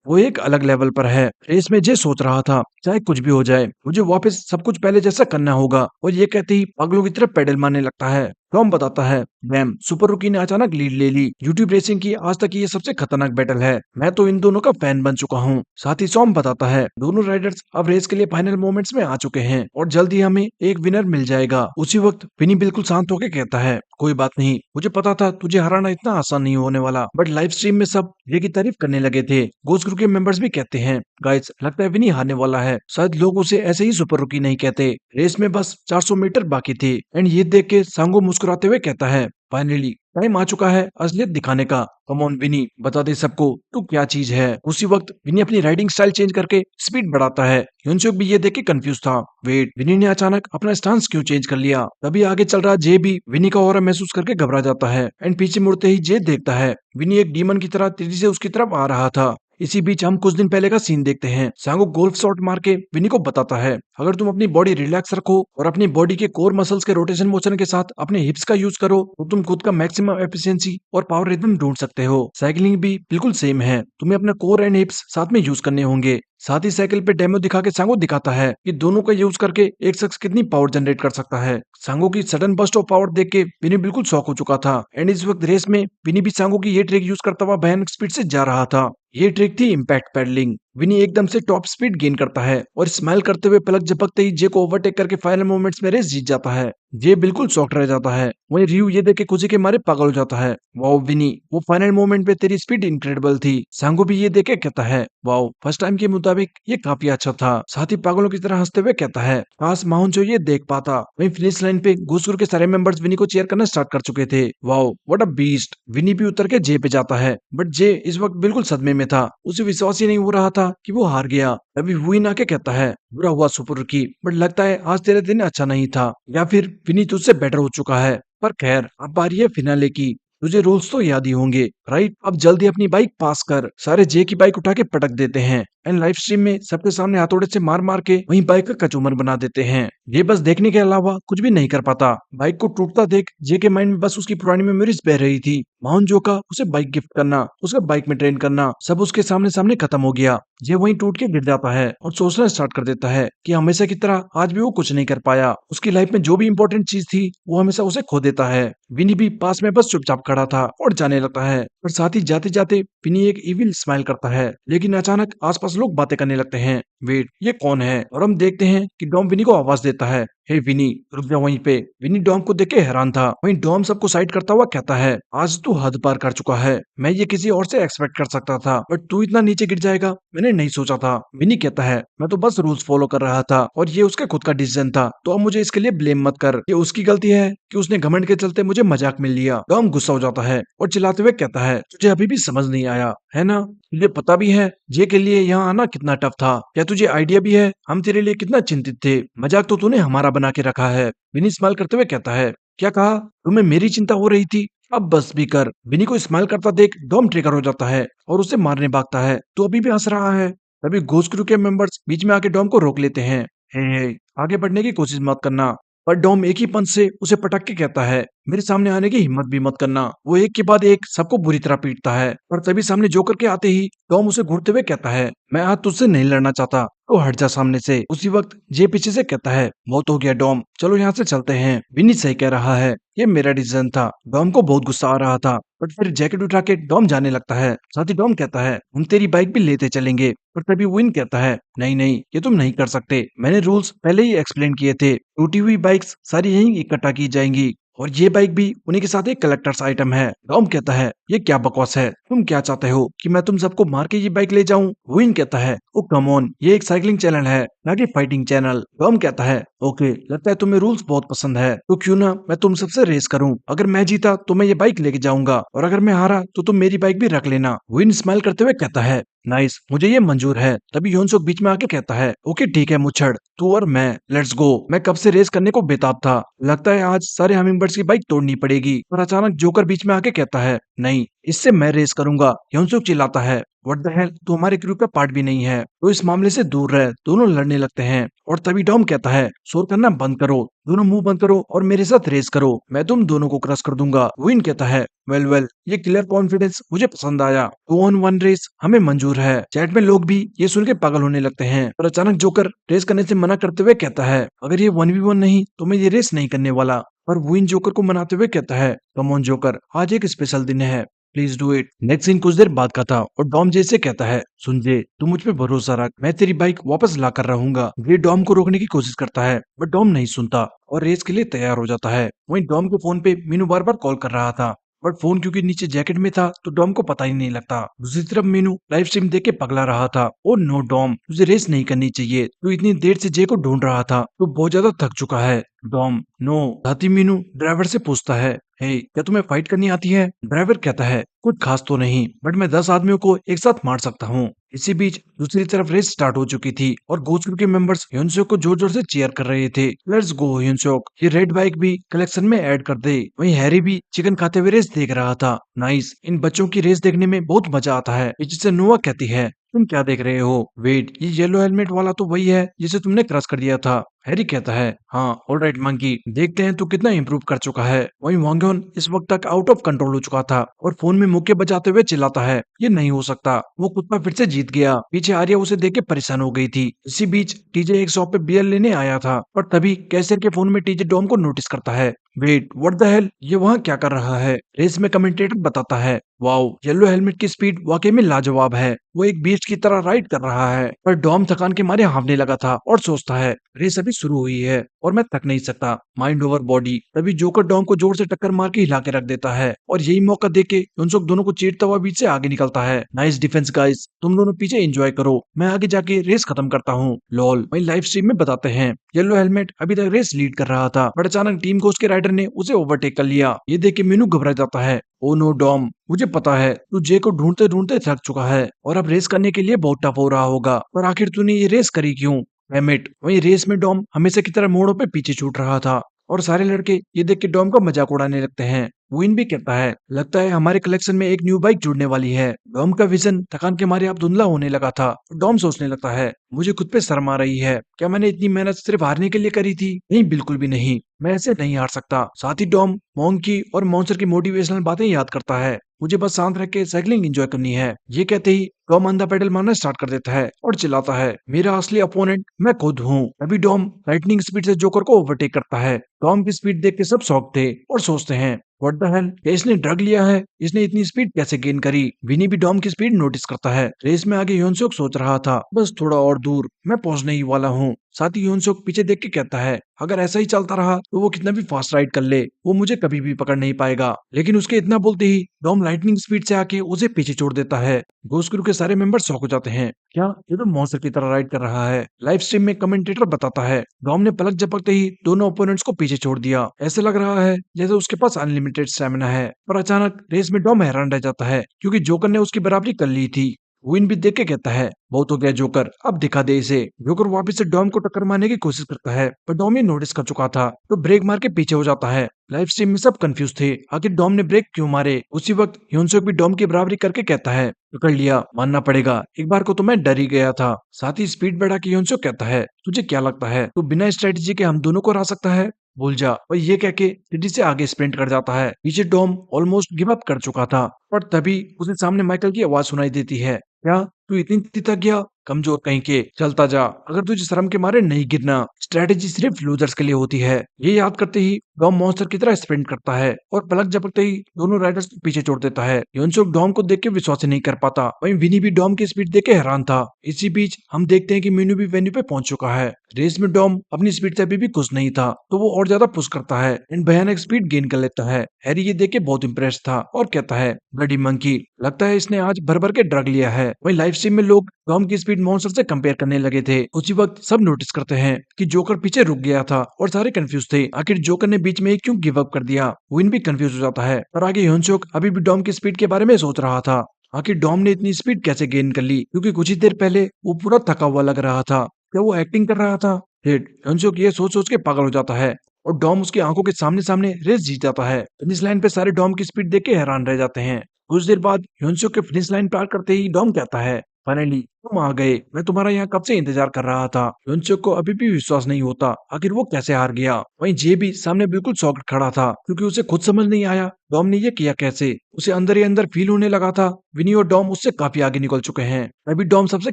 वो एक अलग लेवल पर है। रेस में जे सोच रहा था चाहे कुछ भी हो जाए मुझे वापस सब कुछ पहले जैसा करना होगा और ये कहते ही पागलों की तरफ पेडल मारने लगता है। टॉम बताता है मैम सुपर रुकी ने अचानक लीड ले ली, यूट्यूब रेसिंग की आज तक ये सबसे खतरनाक बैटल है, मैं तो इन दोनों का फैन बन चुका हूँ। साथ ही सॉम बताता है दोनों राइडर्स अब रेस के लिए फाइनल मोमेंट्स में आ चुके हैं और जल्दी हमें एक विनर मिल जाएगा। उसी वक्त विनी बिल्कुल शांत होकर कहता है कोई बात नहीं, मुझे पता था तुझे हराना इतना आसान नहीं होने वाला। बट लाइव स्ट्रीम में सब ये की तारीफ करने लगे थे। गोस्ट क्रू के मेंबर्स भी कहते हैं गाइस लगता है विनी हारने वाला है, शायद लोग उसे ऐसे ही सुपर रुकी नहीं कहते, रेस में बस 400 मीटर बाकी थे। एंड ये देख के सांगो मुस्कुराते हुए कहता है फाइनली टाइम आ चुका है असलियत दिखाने का, कम ऑन विनी बता दे सबको तू क्या चीज है। उसी वक्त विनी अपनी राइडिंग स्टाइल चेंज करके स्पीड बढ़ाता है। ह्योनसुक भी ये देख के कंफ्यूज था, वेट विनी ने अचानक अपना स्टांस क्यों चेंज कर लिया। तभी आगे चल रहा जे भी विनी का ऑरा महसूस करके घबरा जाता है एंड पीछे मुड़ते ही जे देखता है विनी एक डीमन की तरह तेजी से उसकी तरफ आ रहा था। इसी बीच हम कुछ दिन पहले का सीन देखते हैं। सांगो गोल्फ शॉट मार के विनी को बताता है अगर तुम अपनी बॉडी रिलैक्स रखो और अपनी बॉडी के कोर मसल्स के रोटेशन मोशन के साथ अपने हिप्स का यूज करो तो तुम खुद का मैक्सिमम एफिशिएंसी और पावर रिदम ढूंढ सकते हो। साइकिलिंग भी बिल्कुल सेम है, तुम्हें अपना कोर एंड हिप्स साथ में यूज करने होंगे। साथ ही साइकिल पे डेमो दिखा के सांगो दिखाता है कि दोनों का यूज करके एक शख्स कितनी पावर जनरेट कर सकता है। सांगो की सडन बस्ट ऑफ पावर देख के विनी बिल्कुल शॉक हो चुका था एंड इस वक्त रेस में विनी भी सांगो की ये ट्रिक यूज करता हुआ भयानक स्पीड से जा रहा था। ये ट्रिक थी इम्पैक्ट पैडलिंग। विनी एकदम से टॉप स्पीड गेन करता है और स्माइल करते हुए पलक झपकते ही जे को ओवरटेक करके फाइनल मोमेंट्स में रेस जीत जाता है। जे बिल्कुल शॉक्ड रह जाता है, वहीं रियू ये देख के खुशी के मारे पागल हो जाता है, वाओ विनी वो फाइनल मोमेंट पे तेरी स्पीड इनक्रेडिबल थी। सांगो भी ये देख के कहता है वाओ फर्स्ट टाइम के मुताबिक ये काफी अच्छा था। साथ ही पागलों की तरह हंसते हुए कहता है काश माउन जो ये देख पाता। वहीं फिनिश लाइन पे घुसखोर के सारे मेंबर्स विनी को चेयर करना स्टार्ट कर चुके थे। Wow what a beast. Vinny भी उतर के जे पे जाता है बट जे इस वक्त बिल्कुल सदमे में था, उसे विश्वास ही नहीं हो रहा था कि वो हार गया। अभी हुई ना के कहता है बुरा हुआ सुपर की, बट लगता है आज तेरा दिन अच्छा नहीं था या फिर विनी तुझसे बेटर हो चुका है। पर खैर अब बारी है फिनाले की, तुझे रूल्स तो याद ही होंगे राइट। अब जल्दी अपनी बाइक पास कर। सारे जे की बाइक उठा के पटक देते हैं एंड लाइव स्ट्रीम में सबके सामने हथौड़े से मार मार के वहीं बाइक का कचूमर बना देते हैं। ये बस देखने के अलावा कुछ भी नहीं कर पाता। बाइक को टूटता देख जे के माइंड में बस उसकी पुरानी मेमोरीज बह रही थी। माउन जो का उसे बाइक गिफ्ट करना, उसे बाइक में ट्रेन करना, सब उसके सामने सामने खत्म हो गया। ये वहीं टूट के गिर जाता है और सोचना स्टार्ट कर देता है कि हमेशा की तरह आज भी वो कुछ नहीं कर पाया। उसकी लाइफ में जो भी इंपॉर्टेंट चीज थी वो हमेशा उसे खो देता है। विनी भी पास में बस चुपचाप खड़ा था और जाने लगता है, पर साथ ही जाते जाते विनी एक इविल स्माइल करता है। लेकिन अचानक आसपास लोग बातें करने लगते हैं वेट, ये कौन है? और हम देखते हैं कि डॉम विनी को आवाज देता है, हे विनी, रुक जा वहीं पे। विनी डॉम को देख के हैरान था। वहीं डॉम सबको साइड करता हुआ कहता है, आज तू हद पार कर चुका है। मैं ये किसी और से एक्सपेक्ट कर सकता था, बट तू इतना नीचे गिर जाएगा मैंने नहीं सोचा था। विनी कहता है, मैं तो बस रूल्स फॉलो कर रहा था और ये उसका खुद का डिसीजन था, तो अब मुझे इसके लिए ब्लेम मत कर। ये उसकी गलती है कि उसने घमंड के चलते मुझे मजाक में लिया। डॉम गुस्सा हो जाता है और चिल्लाते हुए कहता है, तुझे अभी भी समझ नहीं आया है ना? तुझे पता भी है जे के लिए यहाँ आना कितना टफ था? क्या तुझे आइडिया भी है हम तेरे लिए कितना चिंतित थे? मजाक तो तूने हमारा बना के रखा है। विनी स्माइल करते हुए कहता है, क्या कहा? तुम्हें मेरी चिंता हो रही थी? अब बस भी कर। विनी को स्माइल करता देख डॉम ट्रिगर हो जाता है और उसे मारने भागता है। तो अभी भी हंस रहा है। तभी घोस्ट क्रू के मेंबर्स बीच में आके डॉम को रोक लेते हैं। हे, आगे बढ़ने की कोशिश मत करना। पर डॉम एक ही पंच से उसे पटक के कहता है, मेरे सामने आने की हिम्मत भी मत करना। वो एक के बाद एक सबको बुरी तरह पीटता है और तभी सामने जोकर के आते ही टॉम उसे घूरते हुए कहता है, मैं आज तुझसे नहीं लड़ना चाहता, तो हट जा सामने से। उसी वक्त जे पीछे से कहता है, बहुत हो गया डॉम, चलो यहाँ से चलते हैं। विनी सही कह रहा है, ये मेरा डिसीजन था। डॉम को बहुत गुस्सा आ रहा था, बट फिर जैकेट उठा के डॉम जाने लगता है। साथ ही डॉम कहता है, हम तेरी बाइक भी लेते चलेंगे। पर तभी विन कहता है, नहीं नहीं, ये तुम नहीं कर सकते। मैंने रूल्स पहले ही एक्सप्लेन किए थे। टूटी हुई बाइक्स सारी यहीं इकट्ठा की जाएंगी और ये बाइक भी उन्हीं के साथ एक कलेक्टर्स आइटम है। टॉम कहता है, ये क्या बकवास है? तुम क्या चाहते हो कि मैं तुम सबको मार के ये बाइक ले जाऊं? विन कहता है, ओ कम ऑन, ये एक साइकिलिंग चैनल है ना कि फाइटिंग चैनल। टॉम कहता है, ओके, लगता है तुम्हें रूल्स बहुत पसंद है, तो क्यों ना मैं तुम सबसे रेस करूं। अगर मैं जीता तो मैं ये बाइक लेके जाऊंगा और अगर मैं हारा तो तुम मेरी बाइक भी रख लेना। विन स्माइल करते हुए कहता है, नाइस, मुझे ये मंजूर है। तभी योनसुक बीच में आके कहता है, ओके ठीक है मुच्छड़, तू और मैं, लेट्स गो। मैं कब से रेस करने को बेताब था। लगता है आज सारे हमिंगबर्ड्स की बाइक तोड़नी पड़ेगी। और अचानक जोकर बीच में आके कहता है, नहीं, इससे मैं रेस करूंगा। योनसुक चिल्लाता है, व्हाट द हेल, तू हमारे क्रू का पार्ट भी नहीं है, तो इस मामले से दूर रह। दोनों लड़ने लगते हैं और तभी डॉम कहता है, शोर करना बंद करो, दोनों मुंह बंद करो और मेरे साथ रेस करो। मैं तुम दोनों को क्रश कर दूंगा। विन कहता है, वेल वेल, ये क्लियर कॉन्फिडेंस मुझे पसंद आया। 2 on 1 रेस हमें मंजूर है। चैट में लोग भी ये सुन के पागल होने लगते हैं। पर अचानक जोकर रेस करने से मना करते हुए कहता है, अगर ये 1v1 नहीं तो मैं ये रेस नहीं करने वाला। पर विन जोकर को मनाते हुए कहता है, कम ऑन जोकर, आज एक स्पेशल दिन है, please do it. Next scene कुछ देर बाद का था और डॉम जे से कहता है, सुन जे, तू मुझ पे भरोसा रख, मैं तेरी बाइक वापस ला कर रहूंगा। जे डॉम को रोकने की कोशिश करता है बट डॉम नहीं सुनता और रेस के लिए तैयार हो जाता है। वहीं डॉम के फोन पे मीनू बार बार कॉल कर रहा था, बट फोन क्योंकि नीचे जैकेट में था तो डॉम को पता ही नहीं लगता। दूसरी तरफ मीनू लाइव स्ट्रीम देख के पगला रहा था। ओ नो डॉम, तुझे रेस नहीं करनी चाहिए, तू इतनी देर से जे को ढूंढ रहा था, तू बहुत ज्यादा थक चुका है। Dom, no. साथ ही मीनू ड्राइवर से पूछता है, हे, क्या तुम्हें फाइट करनी आती है? ड्राइवर कहता है, कुछ खास तो नहीं, बट मैं 10 आदमियों को एक साथ मार सकता हूँ। इसी बीच दूसरी तरफ रेस स्टार्ट हो चुकी थी और गोस्ट क्रू के मेंबर्स ह्यूनसोक को जोर जोर से चीयर कर रहे थे। लेट्स गो ह्यूनसोक, ये रेड बाइक भी कलेक्शन में ऐड कर दे। वहीं हैरी भी चिकन खाते हुए रेस देख रहा था। नाइस, इन बच्चों की रेस देखने में बहुत मजा आता है। पीछे से नोआ कहती है, तुम क्या देख रहे हो? वेट, ये येलो हेलमेट वाला तो वही है जिसे तुमने क्रश कर दिया था। हैरी कहता है, हाँ ऑलराइट मंकी, देखते हैं तू कितना इंप्रूव कर चुका है। वहीं वांगयोन इस वक्त तक आउट ऑफ कंट्रोल हो चुका था और फोन में मुक्के बजाते हुए चिल्लाता है, ये नहीं हो सकता, वो कुत्ता फिर से जीत गया। पीछे आर्या उसे देख के परेशान हो गई थी। इसी बीच टीजे एक शॉप पे बियर लेने आया था और तभी कैशियर के फोन में टीजे डॉम को नोटिस करता है। वेट, व्हाट द हेल, ये वहाँ क्या कर रहा है? रेस में कमेंटेटर बताता है, वाओ, येलो हेलमेट की स्पीड वाकई में लाजवाब है, वो एक बीस्ट की तरह राइड कर रहा है। पर डॉम थकान के मारे हांफने लगा था और सोचता है, रेस अभी शुरू हुई है और मैं थक नहीं सकता, माइंड ओवर बॉडी। तभी जोकर डॉम को जोर से टक्कर मार के हिला के रख देता है और यही मौका देके यूनसुक दोनों को चीरता हुआ बीच से आगे निकलता है। नाइस डिफेंस गाइस, तुम दोनों पीछे एंजॉय करो, मैं आगे जाके रेस खत्म करता हूँ। लॉल। वही लाइव स्ट्रीम में बताते हैं, येलो हेलमेट अभी तक रेस लीड कर रहा था बट अचानक टीम कोच के राइडर ने उसे ओवरटेक कर लिया। ये देख के मीनू घबरा जाता है। ओ नो डॉम, मुझे पता है तू जे को ढूंढते ढूंढते थक चुका है और अब रेस करने के लिए बहुत टफ हो रहा होगा, पर आखिर तूने ये रेस करी क्यों? डैमिट। वहीं रेस में डॉम हमेशा की तरह मोड़ों पे पीछे छूट रहा था और सारे लड़के ये देख के डॉम का मजाक उड़ाने लगते हैं। विन भी कहता है, लगता है हमारे कलेक्शन में एक न्यू बाइक जुड़ने वाली है। डॉम का विजन थकान के मारे अब धुंधला होने लगा था। डॉम सोचने लगता है, मुझे खुद पे शर्म आ रही है, क्या मैंने इतनी मेहनत सिर्फ हारने के लिए करी थी? नहीं, बिल्कुल भी नहीं, मैं ऐसे नहीं हार सकता। साथ ही डॉम मोंकी और मॉन्स्टर की मोटिवेशनल बातें याद करता है। मुझे बस शांत रह के साइकिलिंग एंजॉय करनी है। ये कहते ही डॉम अंधा पेडल मारना स्टार्ट कर देता है और चिल्लाता है, मेरा असली अपोनेंट मैं खुद हूँ। तभी डॉम लाइटनिंग स्पीड से जोकर को ओवरटेक करता है। डॉम की स्पीड देख के सब शॉक थे और सोचते हैं, व्हाट द हेल, क्या इसने ड्रग लिया है? इसने इतनी स्पीड कैसे गेन करी? विनी भी डॉम की स्पीड नोटिस करता है। रेस में आगे ह्योनसुक सोच रहा था, बस थोड़ा और दूर, मैं पहुंचने ही वाला हूँ। साथ ही ह्योनसुक पीछे देख के कहता है, अगर ऐसा ही चलता रहा तो वो कितना भी फास्ट राइड कर ले, वो मुझे कभी भी पकड़ नहीं पाएगा। लेकिन उसके इतना बोलते ही डॉम लाइटनिंग स्पीड से आके उसे पीछे छोड़ देता है। घोस्ट क्रू के सारे मेंबर शॉक हो जाते हैं। क्या ये तो मॉन्स्टर की तरह राइड कर रहा है? लाइव स्ट्रीम में कमेंटेटर बताता है, डॉम ने पलक झपकते ही दोनों ओपोनेंट्स को पीछे छोड़ दिया। ऐसे लग रहा है जैसे उसके पास अनलिमिटेड स्टेमिना है। पर अचानक रेस में डॉम हैरान रह जाता है, क्योंकि जोकर ने उसकी बराबरी कर ली थी। विन भी देख के कहता है, बहुत हो गया जोकर, अब दिखा दे इसे। जोकर वापस से डॉम को टक्कर मारने की कोशिश करता है, पर डॉम ये नोटिस कर चुका था, तो ब्रेक मार के पीछे हो जाता है। लाइव स्ट्रीम में सब कंफ्यूज थे, आखिर डॉम ने ब्रेक क्यों मारे। उसी वक्त ह्योनसुक भी डॉम की बराबरी करके कहता है, पकड़ लिया, मानना पड़ेगा, एक बार को तो मैं डर ही गया था। साथ ही स्पीड बढ़ा के ह्योनसुक कहता है, तुझे क्या लगता है तू बिना स्ट्रेटेजी के हम दोनों को हरा सकता है? भूल जा। और ये कह के तेजी से आगे स्प्रिंट कर जाता है। पीछे डॉम ऑलमोस्ट गिव अप कर चुका था, पर तभी उसे सामने माइकल की आवाज सुनाई देती है, क्या तू इतनी तेजी थक गया? कमजोर कहीं के, चलता जा, अगर तुझे शर्म के मारे नहीं गिरना। स्ट्रेटेजी सिर्फ लूजर्स के लिए होती है। ये याद करते ही डॉम मॉन्स्टर की तरह स्प्रिंट करता है और पलक झपकते ही दोनों राइडर्स को पीछे छोड़ देता है। योनसुक डॉम को देख के विश्वास ही नहीं कर पाता। वहीं विनी भी डॉम की स्पीड देख के हैरान था। इसी बीच हम देखते हैं कि मीनू भी वेन्यू पे पहुंच चुका है। रेस में डॉम अपनी स्पीड से अभी भी खुश नहीं था, तो वो और ज्यादा पुश करता है एंड भयानक स्पीड गेन कर लेता है। हैरी ये देख के बहुत इंप्रेस था और कहता है, ब्लडी मंकी, लगता है इसने आज भर भर के ड्रग लिया है। वहीं लाइव स्ट्रीम में लोग डॉम की स्पीड मॉन्स्टर से कंपेयर करने लगे थे। उसी वक्त सब नोटिस करते हैं कि जोकर पीछे रुक गया था और सारे कंफ्यूज थे, आखिर जोकर ने बीच में ही क्यों गिव अप कर दिया। विन भी कंफ्यूज हो जाता है, पर आगे ह्योनसुक अभी भी डॉम की स्पीड के बारे में सोच रहा था। आखिर डॉम ने इतनी स्पीड कैसे गेन कर ली, क्योंकि कुछ ही देर पहले वो पूरा थका हुआ लग रहा था। क्या वो एक्टिंग कर रहा था? फिर ह्योनसुक ये सोच सोच के पागल हो जाता है और डॉम उसकी आंखों के सामने सामने रेस जीत जाता है। फिनिश लाइन पे सारे डॉम की स्पीड देख के हैरान रह जाते हैं। कुछ देर बाद ह्योनसुक के फिनिश लाइन पार करते ही डॉम कहता है, फाइनली तुम आ गए, मैं तुम्हारा यहाँ कब से इंतजार कर रहा था। ह्योनसुक को अभी भी विश्वास नहीं होता, आखिर वो कैसे हार गया। वहीं जे भी सामने बिल्कुल शॉक्ड खड़ा था, क्योंकि उसे खुद समझ नहीं आया डॉम ने ये किया कैसे। उसे अंदर ही अंदर फील होने लगा था विनी और डॉम उससे काफी आगे निकल चुके हैं। तभी डॉम सबसे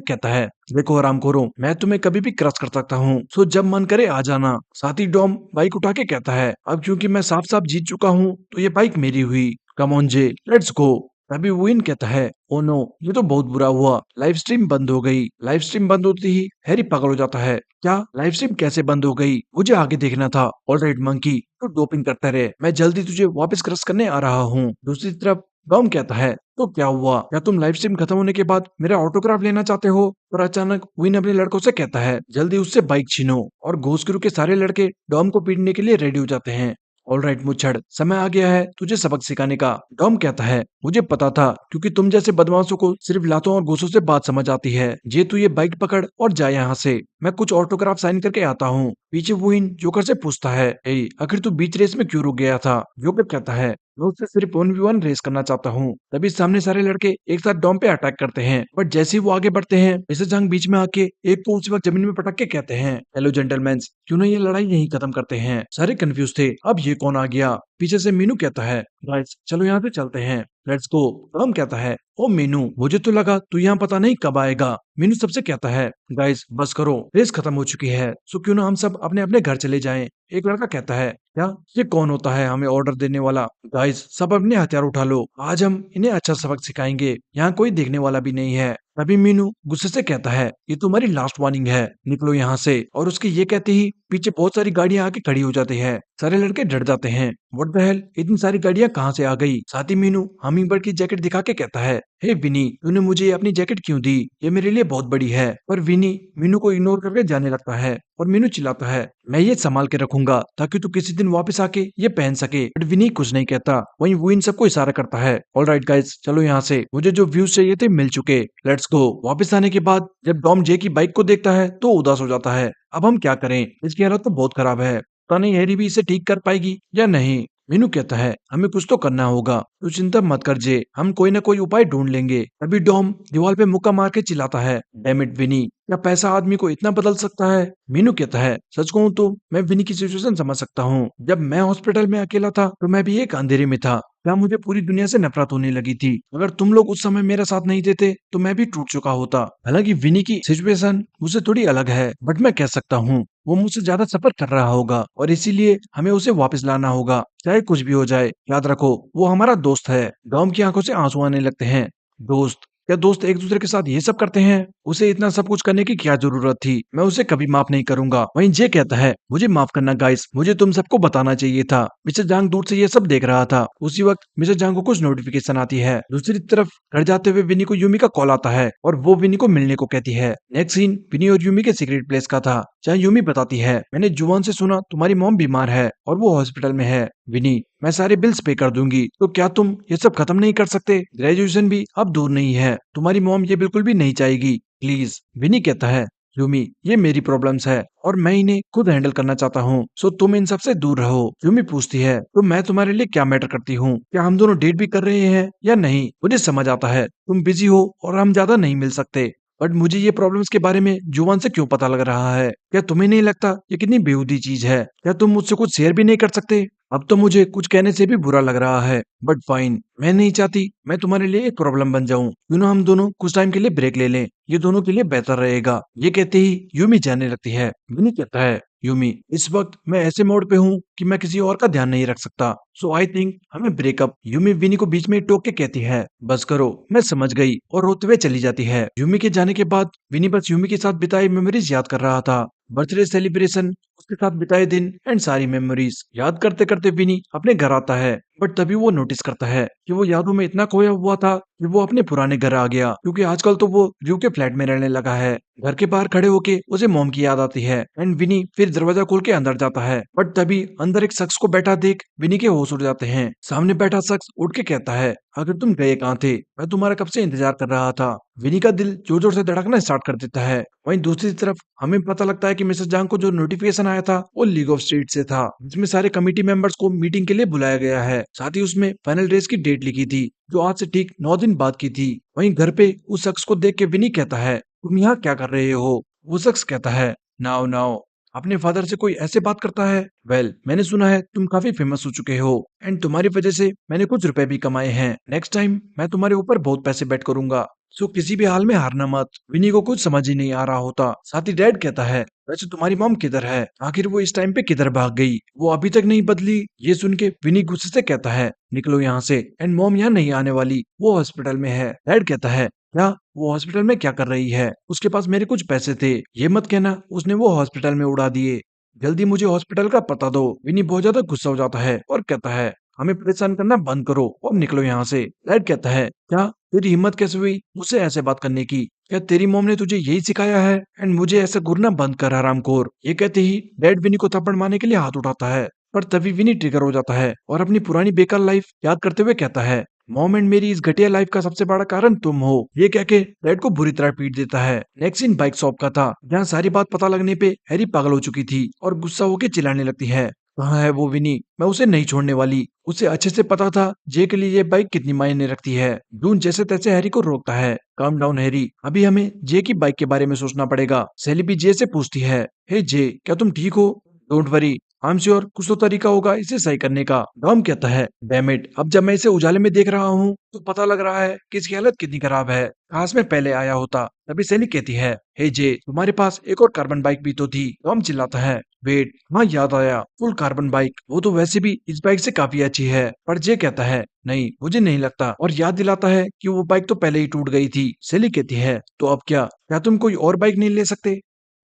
कहता है, देखो आराम करो, मैं तुम्हें कभी भी क्रश कर सकता हूँ, सो जब मन करे आ जाना। साथ ही डॉम बाइक उठा के कहता है, अब क्योंकि मैं साफ साफ जीत चुका हूँ तो ये बाइक मेरी हुई, come on J, let's go. तभी विन कहता है, ओ नो, ये तो बहुत बुरा हुआ, लाइव स्ट्रीम बंद हो गई। लाइव स्ट्रीम बंद होती ही हैरी पागल हो जाता है, क्या लाइव स्ट्रीम कैसे बंद हो गई, मुझे आगे देखना था। ऑलराइट मंकी, तू डोपिंग करता रहे, मैं जल्दी तुझे वापस क्रश करने आ रहा हूँ। दूसरी तरफ डॉम कहता है, तो क्या हुआ, क्या तुम लाइव स्ट्रीम खत्म होने के बाद मेरा ऑटोग्राफ लेना चाहते हो? पर अचानक विन अपने लड़कों से कहता है, जल्दी उससे बाइक छीनो। और घोस्ट क्रू के सारे लड़के डॉम को पीटने के लिए रेडी हो जाते हैं। ऑलराइट मुच्छड़, समय आ गया है तुझे सबक सिखाने का। डॉम कहता है, मुझे पता था, क्योंकि तुम जैसे बदमाशों को सिर्फ लातों और घूसों से बात समझ आती है। जे तू ये बाइक पकड़ और जा यहाँ से, मैं कुछ ऑटोग्राफ साइन करके आता हूँ। पीछे वुइन जोकर से पूछता है, ए आखिर तू बीच रेस में क्यों रुक गया था? जोकर कहता है, मैं उससे सिर्फ 1v1 रेस करना चाहता हूँ। तभी सामने सारे लड़के एक साथ डॉम पे अटैक करते हैं, बट जैसे ही वो आगे बढ़ते हैं, मिस्टर जंग बीच में आके एक को उसी वक्त जमीन में पटक के कहते हैं, हेलो जेंटलमैन, क्यों ना ये लड़ाई यहीं खत्म करते हैं। सारे कंफ्यूज थे, अब ये कौन आ गया। पीछे से मीनू कहता है, गाइस चलो यहाँ से चलते हैं, लेट्स गो। डॉम कहता है, ओ मीनू, मुझे तो लगा तू यहाँ पता नहीं कब आएगा। मीनू सबसे कहता है, गाइस बस करो, रेस खत्म हो चुकी है, सो क्यों ना हम सब अपने अपने घर चले जाएं। एक लड़का कहता है, क्या ये कौन होता है हमें ऑर्डर देने वाला? गाइस सब अपने हथियार उठा लो, आज हम इन्हें अच्छा सबक सिखाएंगे, यहाँ कोई देखने वाला भी नहीं है। तभी मीनू गुस्से से कहता है, ये तुम्हारी लास्ट वार्निंग है, निकलो यहाँ से। और उसके ये कहते ही पीछे बहुत सारी गाड़ियां आके खड़ी हो जाती है। सारे लड़के डर जाते हैं, व्हाट द हेल, इतनी सारी गाड़ियां कहाँ से आ गई। साथ ही मीनू हमिंग की जैकेट दिखा के कहता है, हे विनी, तूने मुझे अपनी जैकेट क्यों दी, ये मेरे लिए बहुत बड़ी है। पर विनी मीनू को इग्नोर करके जाने लगता है और मीनू चिल्लाता है, मैं ये संभाल के रखूंगा ताकि तू किसी दिन वापस आके ये पहन सके। बट विनी कुछ नहीं कहता। वहीं वो इन सबको इशारा करता है, ऑलराइट गाइस चलो यहाँ से, मुझे जो व्यूज चाहिए थे मिल चुके, लेट्स गो। वापस आने के बाद जब डॉम जे की बाइक को देखता है तो उदास हो जाता है, अब हम क्या करें, इसकी हालत तो बहुत खराब है, पता नहीं हैरी भी इसे ठीक कर पाएगी या नहीं। मीनू कहता है, हमें कुछ तो करना होगा, तू चिंता मत कर जे, हम कोई ना कोई उपाय ढूंढ लेंगे। तभी डॉम दीवार पे मुक्का मार के चिल्लाता है, डैम इट विनी, क्या पैसा आदमी को इतना बदल सकता है? मीनू कहता है, सच कहूँ तो मैं विनी की सिचुएशन समझ सकता हूँ। जब मैं हॉस्पिटल में अकेला था तो मैं भी एक अंधेरे में था। क्या मुझे पूरी दुनिया से नफरत होने लगी थी। अगर तुम लोग उस समय मेरा साथ नहीं देते तो मैं भी टूट चुका होता। हालांकि विनी की सिचुएशन मुझसे थोड़ी अलग है, बट मैं कह सकता हूँ वो मुझसे ज्यादा सफर कर रहा होगा और इसीलिए हमें उसे वापस लाना होगा, चाहे कुछ भी हो जाए। याद रखो, वो हमारा दोस्त है। डॉम की आंखों से आंसू आने लगते हैं। दोस्त? क्या दोस्त एक दूसरे के साथ ये सब करते हैं? उसे इतना सब कुछ करने की क्या जरूरत थी? मैं उसे कभी माफ नहीं करूंगा। वहीं जे कहता है, मुझे माफ करना गाइस, मुझे तुम सबको बताना चाहिए था। मिस्टर जांग दूर से ये सब देख रहा था। उसी वक्त मिस्टर जांग को कुछ नोटिफिकेशन आती है। दूसरी तरफ घर जाते हुए विनी को यूमी का कॉल आता है और वो विनी को मिलने को कहती है। नेक्स्ट सीन विनी और यूमी के सीक्रेट प्लेस का था, जहाँ यूमी बताती है, मैंने जुआन से सुना तुम्हारी मॉम बीमार है और वो हॉस्पिटल में है। विनी, मैं सारे बिल्स पे कर दूंगी, तो क्या तुम ये सब खत्म नहीं कर सकते? ग्रेजुएशन भी अब दूर नहीं है, तुम्हारी मॉम ये बिल्कुल भी नहीं चाहेगी, प्लीज। विनी कहता है, यूमी ये मेरी प्रॉब्लम्स है और मैं इन्हें खुद हैंडल करना चाहता हूँ, सो तुम इन सबसे दूर रहो। यूमी पूछती है, तो मैं तुम्हारे लिए क्या मैटर करती हूँ? क्या हम दोनों डेट भी कर रहे हैं या नहीं? मुझे समझ आता है तुम बिजी हो और हम ज्यादा नहीं मिल सकते, बट मुझे ये प्रॉब्लम्स के बारे में जुबान से क्यों पता लग रहा है? क्या तुम्हें नहीं लगता ये कितनी बेहूदी चीज है? क्या तुम मुझसे कुछ शेयर भी नहीं कर सकते? अब तो मुझे कुछ कहने से भी बुरा लग रहा है, बट फाइन। मैं नहीं चाहती मैं तुम्हारे लिए एक प्रॉब्लम बन जाऊं। क्यों ना हम दोनों कुछ टाइम के लिए ब्रेक ले लें, ये दोनों के लिए बेहतर रहेगा। ये कहते ही यूमी जाने लगती है। विनी कहता है, यूमी इस वक्त मैं ऐसे मोड पे हूँ कि मैं किसी और का ध्यान नहीं रख सकता, सो आई थिंक हमें ब्रेकअप। यूमी विनी को बीच में टोक के कहती है, बस करो, मैं समझ गई, और रोते हुए चली जाती है। यूमी के जाने के बाद विनी बस यूमी के साथ बिताई मेमोरीज याद कर रहा था। बर्थडे सेलिब्रेशन, उसके साथ बिताए दिन एंड सारी मेमोरीज याद करते करते विनी अपने घर आता है। बट तभी वो नोटिस करता है कि वो यादों में इतना खोया हुआ था कि वो अपने पुराने घर आ गया, क्योंकि आजकल तो वो रू के फ्लैट में रहने लगा है। घर के बाहर खड़े होके उसे मॉम की याद आती है एंड विनी फिर दरवाजा खोल के अंदर जाता है। बट तभी अंदर एक शख्स को बैठा देख विनी के होश उड़ जाते हैं। सामने बैठा शख्स उठ के कहता है, अगर तुम गए कहाँ थे? मैं तुम्हारा कब से इंतजार कर रहा था। विनी का दिल जोर जोर से धड़कना स्टार्ट कर देता है। वहीं दूसरी तरफ हमें पता लगता है कि मिसेस जांग को जो नोटिफिकेशन आया था वो लीग ऑफ स्ट्रीट से था, जिसमें सारे कमेटी मेंबर्स को मीटिंग के लिए बुलाया गया है। साथ ही उसमें फाइनल रेस की डेट लिखी थी, जो आज से ठीक 9 दिन बाद की थी। वहीं घर पे उस शख्स को देख के विनी कहता है, तुम यहाँ क्या कर रहे हो? वो शख्स कहता है, नाउ नाउ, अपने फादर से कोई ऐसे बात करता है? वेल, मैंने सुना है तुम काफी फेमस हो चुके हो एंड तुम्हारी वजह से मैंने कुछ रुपए भी कमाए हैं। नेक्स्ट टाइम मैं तुम्हारे ऊपर बहुत पैसे बेट करूंगा, सो किसी भी हाल में हारना मत। विनी को कुछ समझ ही नहीं आ रहा होता। साथ ही डैड कहता है, वैसे तुम्हारी मॉम किधर है? आखिर वो इस टाइम पे किधर भाग गई? वो अभी तक नहीं बदली। ये सुन के विनी गुस्से से कहता है, निकलो यहाँ से, एंड मॉम यहाँ नहीं आने वाली, वो हॉस्पिटल में है। डैड कहता है, क्या? वो हॉस्पिटल में क्या कर रही है? उसके पास मेरे कुछ पैसे थे, ये मत कहना उसने वो हॉस्पिटल में उड़ा दिए। जल्दी मुझे हॉस्पिटल का पता दो। विनी बहुत ज्यादा गुस्सा हो जाता है और कहता है, हमें परेशान करना बंद करो और निकलो यहाँ से। डैड कहता है, क्या तेरी हिम्मत कैसे हुई मुझसे ऐसे बात करने की? क्या तेरी मॉम ने तुझे यही सिखाया है? एंड मुझे ऐसे घूरना बंद कर, हरामखोर। ये कहते ही डैड विनी को थप्पड़ मारने के लिए हाथ उठाता है, पर तभी विनी ट्रिगर हो जाता है और अपनी पुरानी बेकार लाइफ याद करते हुए कहता है, मॉम एंड मेरी इस घटिया लाइफ का सबसे बड़ा कारण तुम हो। ये कह के डैड को बुरी तरह पीट देता है। नेक्स्ट सीन बाइक शॉप का था, जहाँ सारी बात पता लगने पे हैरी पागल हो चुकी थी और गुस्सा होकर चिल्लाने लगती है, कहाँ है वो विनी? मैं उसे नहीं छोड़ने वाली। उसे अच्छे से पता था जे के लिए ये बाइक कितनी मायने रखती है। जून जैसे तैसे हैरी को रोकता है, काम डाउन हैरी, अभी हमें जे की बाइक के बारे में सोचना पड़ेगा। सैली भी जे से पूछती है, हे जे, क्या तुम ठीक हो? Don't worry, I am sure कुछ तो तरीका होगा इसे सही करने का। डॉम कहता है, डैम इट, अब जब मैं इसे उजाले में देख रहा हूँ तो पता लग रहा है कि इसकी हालत कितनी खराब है। काश में पहले आया होता। तभी सैली कहती है, हे जे, तुम्हारे पास एक और कार्बन बाइक भी तो थी। टॉम चिल्लाता है, वेट, हाँ याद आया, फुल कार्बन बाइक। वो तो वैसे भी इस बाइक से काफी अच्छी है। पर जे कहता है, नहीं मुझे नहीं लगता, और याद दिलाता है कि वो बाइक तो पहले ही टूट गई थी। सैली कहती है, तो अब क्या तुम कोई और बाइक नहीं ले सकते?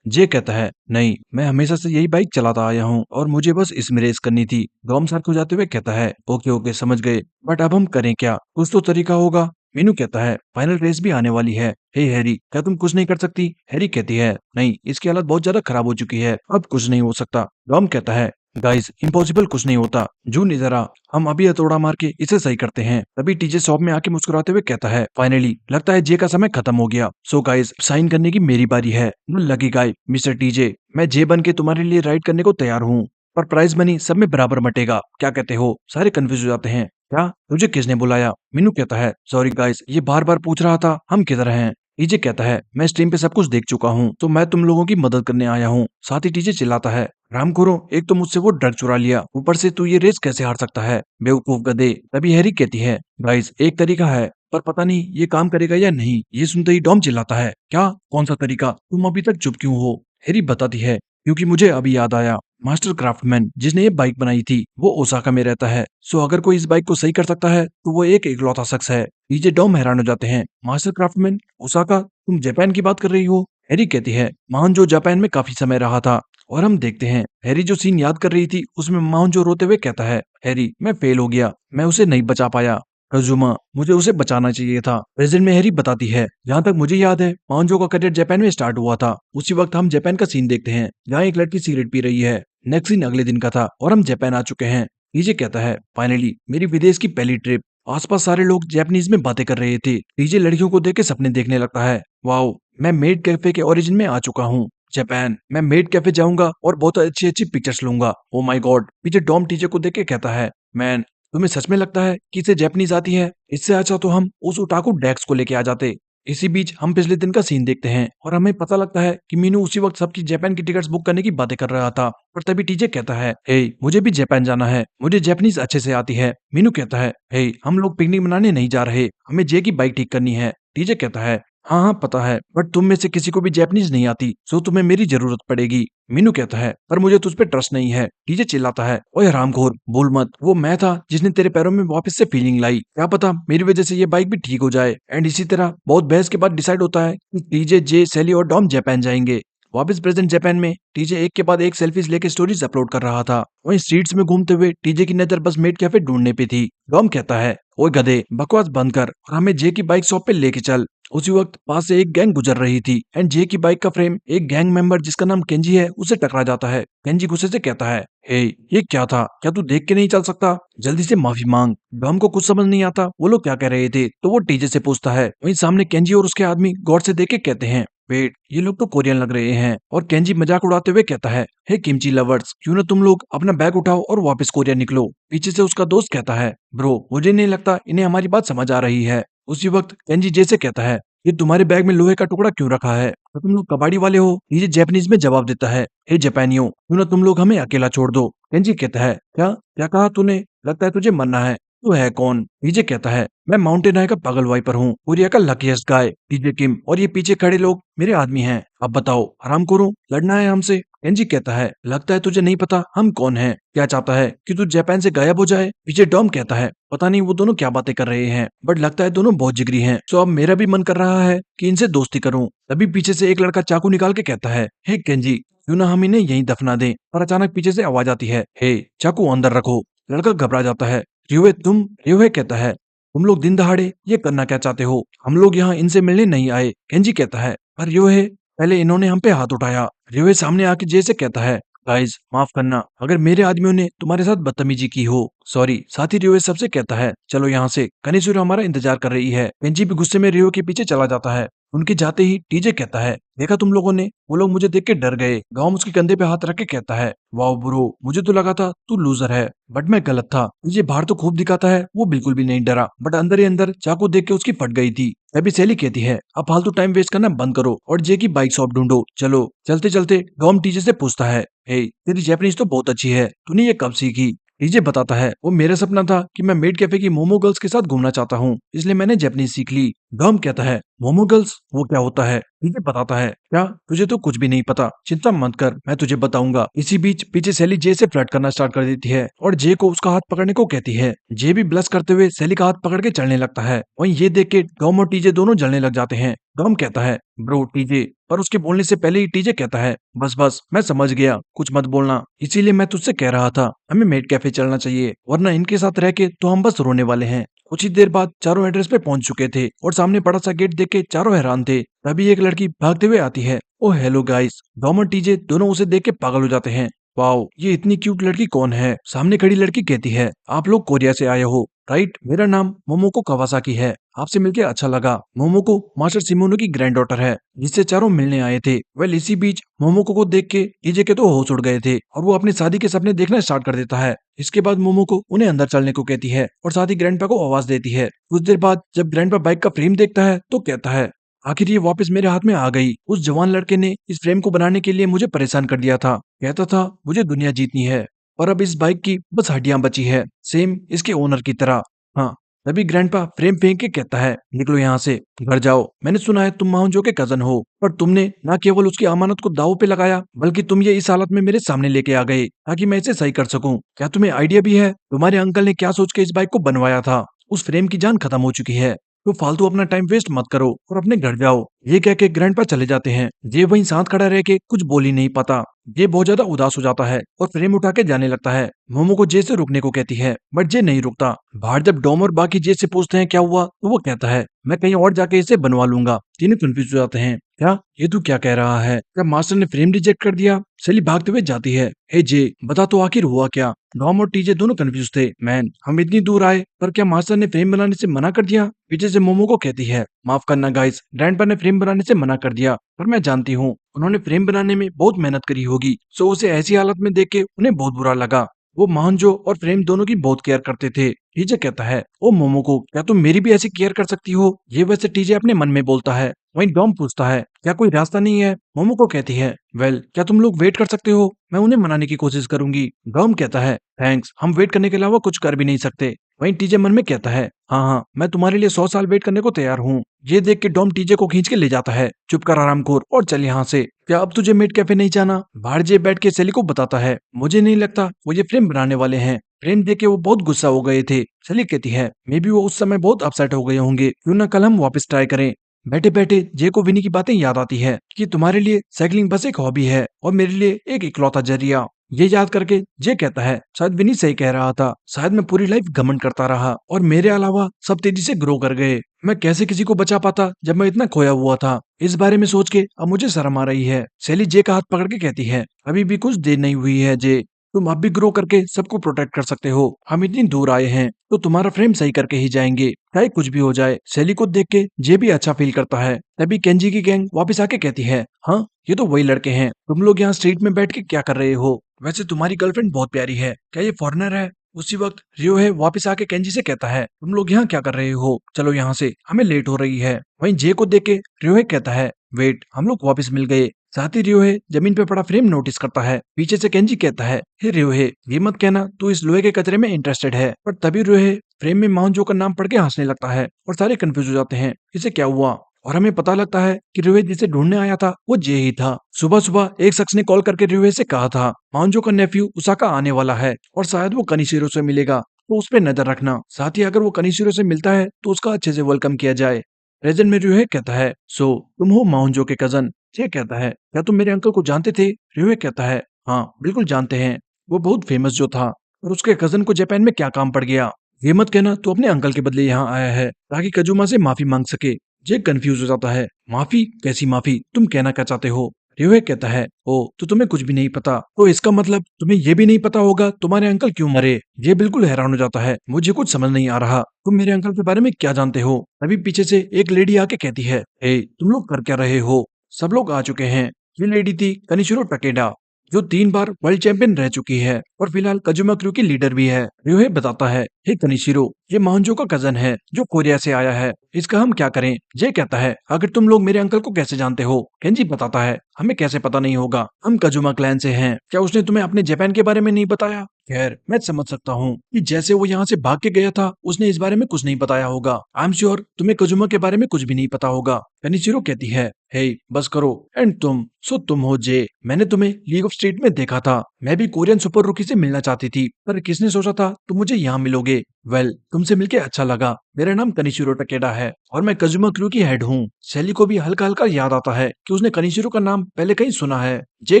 जे कहता है, नहीं, मैं हमेशा से यही बाइक चलाता आया हूँ और मुझे बस इसमें रेस करनी थी। डॉम सर को जाते हुए कहता है, ओके ओके समझ गए, बट अब हम करें क्या? कुछ तो तरीका होगा। मीनू कहता है, फाइनल रेस भी आने वाली है। हे हैरी, क्या तुम कुछ नहीं कर सकती? हैरी कहती है, नहीं, इसकी हालत बहुत ज्यादा खराब हो चुकी है, अब कुछ नहीं हो सकता। डॉम कहता है, गाइस इम्पॉसिबल कुछ नहीं होता। जून इधर आ, हम अभी हथौड़ा मार के इसे सही करते हैं। तभी टीजे शॉप में आके मुस्कुराते हुए कहता है, फाइनली लगता है जे का समय खत्म हो गया। सो गाइस साइन करने की मेरी बारी है। लकी गाय मिस्टर टीजे, मैं जे बन के तुम्हारे लिए राइड करने को तैयार हूँ, पर प्राइज मनी सब में बराबर बटेगा। क्या कहते हो? सारे कंफ्यूज हो जाते हैं। क्या तुझे किसने बुलाया? मीनू कहता है, सॉरी गाइस, ये बार बार पूछ रहा था हम किधर हैं। टीजे कहता है मैं स्ट्रीम पे सब कुछ देख चुका हूँ, तो मैं तुम लोगों की मदद करने आया हूँ। साथ ही टीजे चिल्लाता है राम करो, एक तो मुझसे वो ड्रग चुरा लिया, ऊपर से तू ये रेस कैसे हार सकता है, बेवकूफ गधे। तभी हैरी कहती है गाइस एक तरीका है, पर पता नहीं ये काम करेगा या नहीं। ये सुनते ही डॉम चिल्लाता है क्या, कौन सा तरीका, तुम अभी तक चुप क्यों हो। हैरी बताती है क्योंकि मुझे अभी याद आया, मास्टर क्राफ्टमैन जिसने ये बाइक बनाई थी वो ओसाका में रहता है। सो अगर कोई इस बाइक को सही कर सकता है तो वो एक इकलौता शख्स है। डीजे डॉम हैरान हो जाते हैं, मास्टर क्राफ्टमैन ओसाका, तुम जापान की बात कर रही हो। हैरी कहती है महान जो जापान में काफी समय रहा था। और हम देखते हैं हैरी जो सीन याद कर रही थी उसमें महान जो रोते हुए कहता है हैरी मैं फेल हो गया, मैं उसे नहीं बचा पाया। रजुमा मुझे उसे बचाना चाहिए था। प्रेजेंट में हैरी बताती है जहाँ तक मुझे याद है मांजो का करियर जापान में स्टार्ट हुआ था। उसी वक्त हम जापान का सीन देखते हैं जहाँ एक लड़की सिगरेट पी रही है। नेक्स्ट सीन अगले दिन का था और हम जापान आ चुके हैं। टीजे कहता है फाइनली मेरी विदेश की पहली ट्रिप। आसपास सारे लोग जापानीज में बातें कर रहे थे। टीजे लड़कियों को देख के सपने देखने लगता है। वाओ मैं मेड कैफे के ओरिजिन में आ चुका हूँ। जापान मैं मेड कैफे जाऊंगा और बहुत अच्छी अच्छी पिक्चर्स लूंगा। Oh my God. पीछे डॉम टीजे को देख के कहता है मैन तुम्हें सच में लगता है कि इसे जापानीज आती है। इससे अच्छा तो हम उस उटाकू डेक्स को लेके आ जाते। इसी बीच हम पिछले दिन का सीन देखते हैं और हमें पता लगता है कि मीनू उसी वक्त सबकी जापान की टिकट्स बुक करने की बातें कर रहा था। पर तभी टीजे कहता है हे मुझे भी जापान जाना है, मुझे जापानीज अच्छे से आती है। मीनू कहता है हे हम लोग पिकनिक मनाने नहीं जा रहे, हमें जे की बाइक ठीक करनी है। टीजे कहता है हाँ हाँ पता है, बट तुम में से किसी को भी जापानीज नहीं आती, सो तुम्हें मेरी जरूरत पड़ेगी। मीनू कहता है पर मुझे तुझ पे ट्रस्ट नहीं है। टीजे चिल्लाता है ओए हरामखोर भूल मत, वो मैं था जिसने तेरे पैरों में वापस से फीलिंग लाई। क्या पता मेरी वजह से ये बाइक भी ठीक हो जाए। एंड इसी तरह बहुत बहस के बाद डिसाइड होता है कि टीजे जे सैली और डॉम जापान जाएंगे। वापस प्रेजेंट जापान में टीजे एक के बाद एक सेल्फीज लेके स्टोरीज अपलोड कर रहा था। वहीं स्ट्रीट्स में घूमते हुए टीजे की नजर बस मेड कैफे ढूंढने पे थी। डॉम कहता है ओए गधे बकवास बंद कर और हमें जे की बाइक शॉप पे लेके चल। उसी वक्त पास से एक गैंग गुजर रही थी एंड जे की बाइक का फ्रेम एक गैंग मेंबर जिसका नाम केंजी है उसे टकरा जाता है। केंजी गुस्से से कहता है हे ये क्या था, क्या तू देख के नहीं चल सकता, जल्दी से माफी मांग। डॉम को कुछ समझ नहीं आता वो लोग क्या कह रहे थे तो वो टीजे से पूछता है। वहीं सामने केंजी और उसके आदमी गौर से देख के कहते हैं वेट ये लोग तो कोरियन लग रहे हैं। और केंजी मजाक उड़ाते हुए कहता है हे किमची लवर्स क्यों ना तुम लोग अपना बैग उठाओ और वापस कोरिया निकलो। पीछे से उसका दोस्त कहता है ब्रो मुझे नहीं लगता इन्हें हमारी बात समझ आ रही है। उसी वक्त केंजी जैसे कहता है ये तुम्हारे बैग में लोहे का टुकड़ा क्यों रखा है, तो तुम लोग कबाड़ी वाले हो। ये जापानीज में जवाब देता है हे जापानियों क्यों ना तुम लोग हमें अकेला छोड़ दो। केंजी कहता है क्या क्या कहा तूने, लगता है तुझे मरना है, तू है कौन। डीजे कहता है मैं माउंटेन हाई का पागल वाइपर हूँ, कोरिया का लकीएस्ट गाय डीजे किम, और ये पीछे खड़े लोग मेरे आदमी हैं। अब बताओ आराम करो, लड़ना है हमसे। केंजी कहता है लगता है तुझे नहीं पता हम कौन हैं, क्या चाहता है कि तू जापान से गायब हो जाए। पीछे डॉम कहता है पता नहीं वो दोनों क्या बातें कर रहे हैं, बट लगता है दोनों बहुत जिगरी हैं। सो अब मेरा भी मन कर रहा है कि इनसे दोस्ती करूं। तभी पीछे से एक लड़का चाकू निकाल के कहता है हे केंजी क्यों ना हम इन्हें यहीं दफना दें। पर अचानक पीछे से आवाज आती है हे चाकू अंदर रखो। लड़का घबरा जाता है रियोए तुम। रियोए कहता है तुम लोग दिन दहाड़े ये करना क्या चाहते हो, हम लोग यहाँ इनसे मिलने नहीं आए। केंजी कहता है पर रियोए पहले इन्होंने हम पे हाथ उठाया। रियोए सामने आके जैसे कहता है गाइस माफ करना अगर मेरे आदमियों ने तुम्हारे साथ बदतमीजी की हो, सॉरी। साथ ही रियो सबसे कहता है चलो यहाँ से, कनिसुरो हमारा इंतजार कर रही है। केंजी भी गुस्से में रियो के पीछे चला जाता है। उनके जाते ही टीजे कहता है देखा तुम लोगों ने, वो लोग मुझे देख के डर गए। गांव उसके कंधे पे हाथ रख के कहता है वाओ ब्रो मुझे तो लगा था तू लूजर है, बट मैं गलत था। मुझे बाहर तो खूब दिखाता है वो बिल्कुल भी नहीं डरा, बट अंदर ही अंदर चाकू देख के उसकी फट गई थी। तभी सैली कहती है अब फालतू टाइम वेस्ट करना बंद करो और जे की बाइक शॉप ढूंढो चलो। चलते चलते डॉम टीजे से पूछता है हे तेरी जापानीज तो बहुत अच्छी है, तूने ये कब सीखी। टीजे बताता है वो मेरा सपना था कि मैं मेड कैफे की मोमो गर्ल्स के साथ घूमना चाहता हूँ, इसलिए मैंने जापानीज सीख ली। डॉम कहता है मोमो गर्ल्स वो क्या होता है। टीजे बताता है क्या तुझे तो कुछ भी नहीं पता, चिंता मत कर मैं तुझे बताऊंगा। इसी बीच पीछे सैली जे से फ्लर्ट करना स्टार्ट कर देती है और जे को उसका हाथ पकड़ने को कहती है। जे भी ब्लश करते हुए सैली का हाथ पकड़ के चलने लगता है। वहीं ये देख के डॉम और टीजे दोनों जलने लग जाते हैं। डॉम कहता है ब्रो टीजे, पर उसके बोलने से पहले ही टीजे कहता है बस बस मैं समझ गया कुछ मत बोलना, इसीलिए मैं तुझसे कह रहा था हमें मेड कैफे चलना चाहिए, वरना इनके साथ रह के तो हम बस रोने वाले हैं। कुछ ही देर बाद चारों एड्रेस पे पहुंच चुके थे और सामने बड़ा सा गेट देख के चारों हैरान थे। तभी एक लड़की भागते हुए आती है। ओ हेलो गाइस। डॉम और टीजे दोनों उसे देख के पागल हो जाते हैं। वाओ ये इतनी क्यूट लड़की कौन है। सामने खड़ी लड़की कहती है आप लोग कोरिया से आए हो राइट, मेरा नाम मोमोको कवासाकी है, आपसे मिलकर अच्छा लगा। मोमोको मास्टर सिमोनो की ग्रैंड डॉटर है जिससे चारों मिलने आए थे। वेल इसी बीच मोमोको को देख के टीजे के तो होश उड़ गए थे और वो अपनी शादी के सपने देखना स्टार्ट कर देता है। इसके बाद मोमोको उन्हें अंदर चलने को कहती है और साथ ही ग्रैंडपा को आवाज देती है। कुछ देर बाद जब ग्रैंडपा बाइक का फ्रेम देखता है तो कहता है आखिर ये वापस मेरे हाथ में आ गई। उस जवान लड़के ने इस फ्रेम को बनाने के लिए मुझे परेशान कर दिया था। कहता था मुझे दुनिया जीतनी है और अब इस बाइक की बस हड्डियां बची है, सेम इसके ओनर की तरह। हाँ, तभी ग्रैंडपा फ्रेम फेंक के कहता है, निकलो यहाँ से, घर जाओ। मैंने सुना है तुम माउंजो के कजन हो, पर तुमने न केवल उसकी अमानत को दांव पे लगाया, बल्कि तुम ये इस हालत में मेरे सामने लेके आ गए ताकि मैं इसे सही कर सकूं। क्या तुम्हें आइडिया भी है तुम्हारे अंकल ने क्या सोच के इस बाइक को बनवाया था? उस फ्रेम की जान खत्म हो चुकी है, तो फालतू अपना टाइम वेस्ट मत करो और अपने घर जाओ। ये कह के ग्रैंडपा चले जाते हैं। ये वहीं साथ खड़ा रह के कुछ बोल ही नहीं पाता। ये बहुत ज्यादा उदास हो जाता है और फ्रेम उठा के जाने लगता है। मोमो को जे से रुकने को कहती है, बट जे नहीं रुकता। बाहर जब डॉम और बाकी जे से पूछते हैं क्या हुआ, तो वो कहता है मैं कहीं और जाके इसे बनवा लूंगा। तीनों कंफ्यूज हो जाते हैं। क्या ये तू क्या कह रहा है? क्या मास्टर ने फ्रेम रिजेक्ट कर दिया? सेली भागते हुए जाती है, हे जे बता तो आखिर हुआ क्या? डॉम और टीजे दोनों कंफ्यूज थे। मैन, हम इतनी दूर आए पर क्या मास्टर ने फ्रेम बनाने से मना कर दिया? पीछे से मोमो को कहती है, माफ करना गाइस, ग्रैंडपा ने फ्रेम बनाने से मना कर दिया, पर मैं जानती हूँ उन्होंने फ्रेम बनाने में बहुत मेहनत करी होगी, सो उसे ऐसी हालत में देख के उन्हें बहुत बुरा लगा। वो महानजो और फ्रेम दोनों की बहुत केयर करते थे। टीजे कहता है, ओ मोमो को, क्या तुम मेरी भी ऐसी केयर कर सकती हो? ये वैसे टीजे अपने मन में बोलता है। वहीं डॉम पूछता है, क्या कोई रास्ता नहीं है? मोमो को कहती है, वेल, क्या तुम लोग वेट कर सकते हो? मैं उन्हें मनाने की कोशिश करूंगी। डॉम कहता है, थैंक्स, हम वेट करने के अलावा कुछ कर भी नहीं सकते। वहीं टीजे मन में कहता है, हाँ हाँ, मैं तुम्हारे लिए 100 साल वेट करने को तैयार हूँ। ये देख के डॉम टीजे को खींच के ले जाता है, चुप कर आरामखोर और चल यहाँ से। क्या अब तुझे मेड कैफे नहीं जाना? बाहर जे बैठ के सेली को बताता है, मुझे नहीं लगता वो ये फ्रेम बनाने वाले हैं। फ्रेम देख के वो बहुत गुस्सा हो गए थे। सेली कहती है, मे बी वो उस समय बहुत अपसेट हो गए होंगे, क्यों ना कल हम वापस ट्राई करें। बैठे बैठे जे को विनी की बातें याद आती है कि तुम्हारे लिए साइकिलिंग बस एक हॉबी है और मेरे लिए एक इकलौता जरिया। ये याद करके जे कहता है, शायद विनी सही कह रहा था, शायद मैं पूरी लाइफ घमंड करता रहा और मेरे अलावा सब तेजी से ग्रो कर गए। मैं कैसे किसी को बचा पाता जब मैं इतना खोया हुआ था? इस बारे में सोच के अब मुझे शर्म आ रही है। सेली जे का हाथ पकड़ के कहती है, अभी भी कुछ देर नहीं हुई है जे, तुम अब भी ग्रो करके सबको प्रोटेक्ट कर सकते हो। हम इतनी दूर आए हैं तो तुम्हारा फ्रेम सही करके ही जाएंगे, चाहे कुछ भी हो जाए। सेली को देख के जे भी अच्छा फील करता है। तभी केंजी की गैंग वापस आके कहती है, हाँ, ये तो वही लड़के हैं। तुम लोग यहाँ स्ट्रीट में बैठ के क्या कर रहे हो? वैसे तुम्हारी गर्लफ्रेंड बहुत प्यारी है, क्या ये फॉरेनर है? उसी वक्त रियो है वापस आके केंजी से कहता है, तुम लोग यहाँ क्या कर रहे हो? चलो यहाँ से, हमें लेट हो रही है। वहीं जे को देख के रियो कहता है, वेट, हम लोग वापस मिल गए। साथ ही रियो जमीन पे पड़ा फ्रेम नोटिस करता है। पीछे से केंजी कहता है, हे रियो, ये मत कहना तू इस लोहे के कचरे में इंटरेस्टेड है। पर तभी रियो फ्रेम में माउंजो का नाम पढ़ के हंसने लगता है और सारे कंफ्यूज हो जाते हैं, इसे क्या हुआ? और हमें पता लगता है कि रियो जिसे ढूंढने आया था वो जे ही था। सुबह सुबह एक शख्स ने कॉल करके रियो से कहा था, माउंजो का नेफ्यू उसाका आने वाला है और शायद वो कनिशिरो से मिलेगा, तो उस पर नजर रखना। साथ ही अगर वो कनिशिरो से मिलता है तो उसका अच्छे से वेलकम किया जाए। प्रेजेंट में रियो कहता है, सो तुम हो माउंजो के कजन? ये कहता है, क्या तुम मेरे अंकल को जानते थे? रियो कहता है, हाँ बिल्कुल जानते हैं, वो बहुत फेमस जो था, और उसके कजन को जापान में क्या काम पड़ गया? ये मत कहना तू अपने अंकल के बदले यहाँ आया है ताकि कजुमा से माफी मांग सके। जे कंफ्यूज हो जाता है, माफी? कैसी माफी? तुम कहना क्या चाहते हो? रियो कहता है, ओ तो तुम्हें कुछ भी नहीं पता, तो इसका मतलब तुम्हें ये भी नहीं पता होगा तुम्हारे अंकल क्यों मरे? ये बिल्कुल हैरान हो जाता है, मुझे कुछ समझ नहीं आ रहा, तुम मेरे अंकल के बारे में क्या जानते हो? तभी पीछे से एक लेडी आके कहती है, हे तुम लोग कर क्या रहे हो? सब लोग आ चुके हैं। ये लेडी थी कनिशिरो टकेडा, जो 3 बार वर्ल्ड चैंपियन रह चुकी है और फिलहाल कजुमा क्रू की लीडर भी है। रियो बताता है, हे कनिशिरो, ये मांजो का कजन है जो कोरिया से आया है, इसका हम क्या करें? जे कहता है, आखिर तुम लोग मेरे अंकल को कैसे जानते हो? केंजी बताता है, हमें कैसे पता नहीं होगा, हम कजुमा क्लैन से हैं। क्या उसने तुम्हें अपने जापान के बारे में नहीं बताया? खैर, मैं समझ सकता हूँ कि जैसे वो यहाँ से भाग के गया था उसने इस बारे में कुछ नहीं बताया होगा। आई एम श्योर तुम्हें कजुमा के बारे में कुछ भी नहीं पता होगा। कनिशिरो कहती है, हे बस करो। एंड तुम हो जे, मैंने तुम्हें लीग ऑफ स्ट्रीट में देखा था। मैं भी कोरियन सुपर रुकी से मिलना चाहती थी, पर किसने सोचा था तुम मुझे यहाँ मिलोगे? वेल, तुमसे मिलके अच्छा लगा। मेरा नाम कनिशिरो टकेडा है और मैं कजुमा क्रू की हेड हूँ। सेली को भी हल्का हल्का याद आता है कि उसने कनिशिरो का नाम पहले कहीं सुना है। जे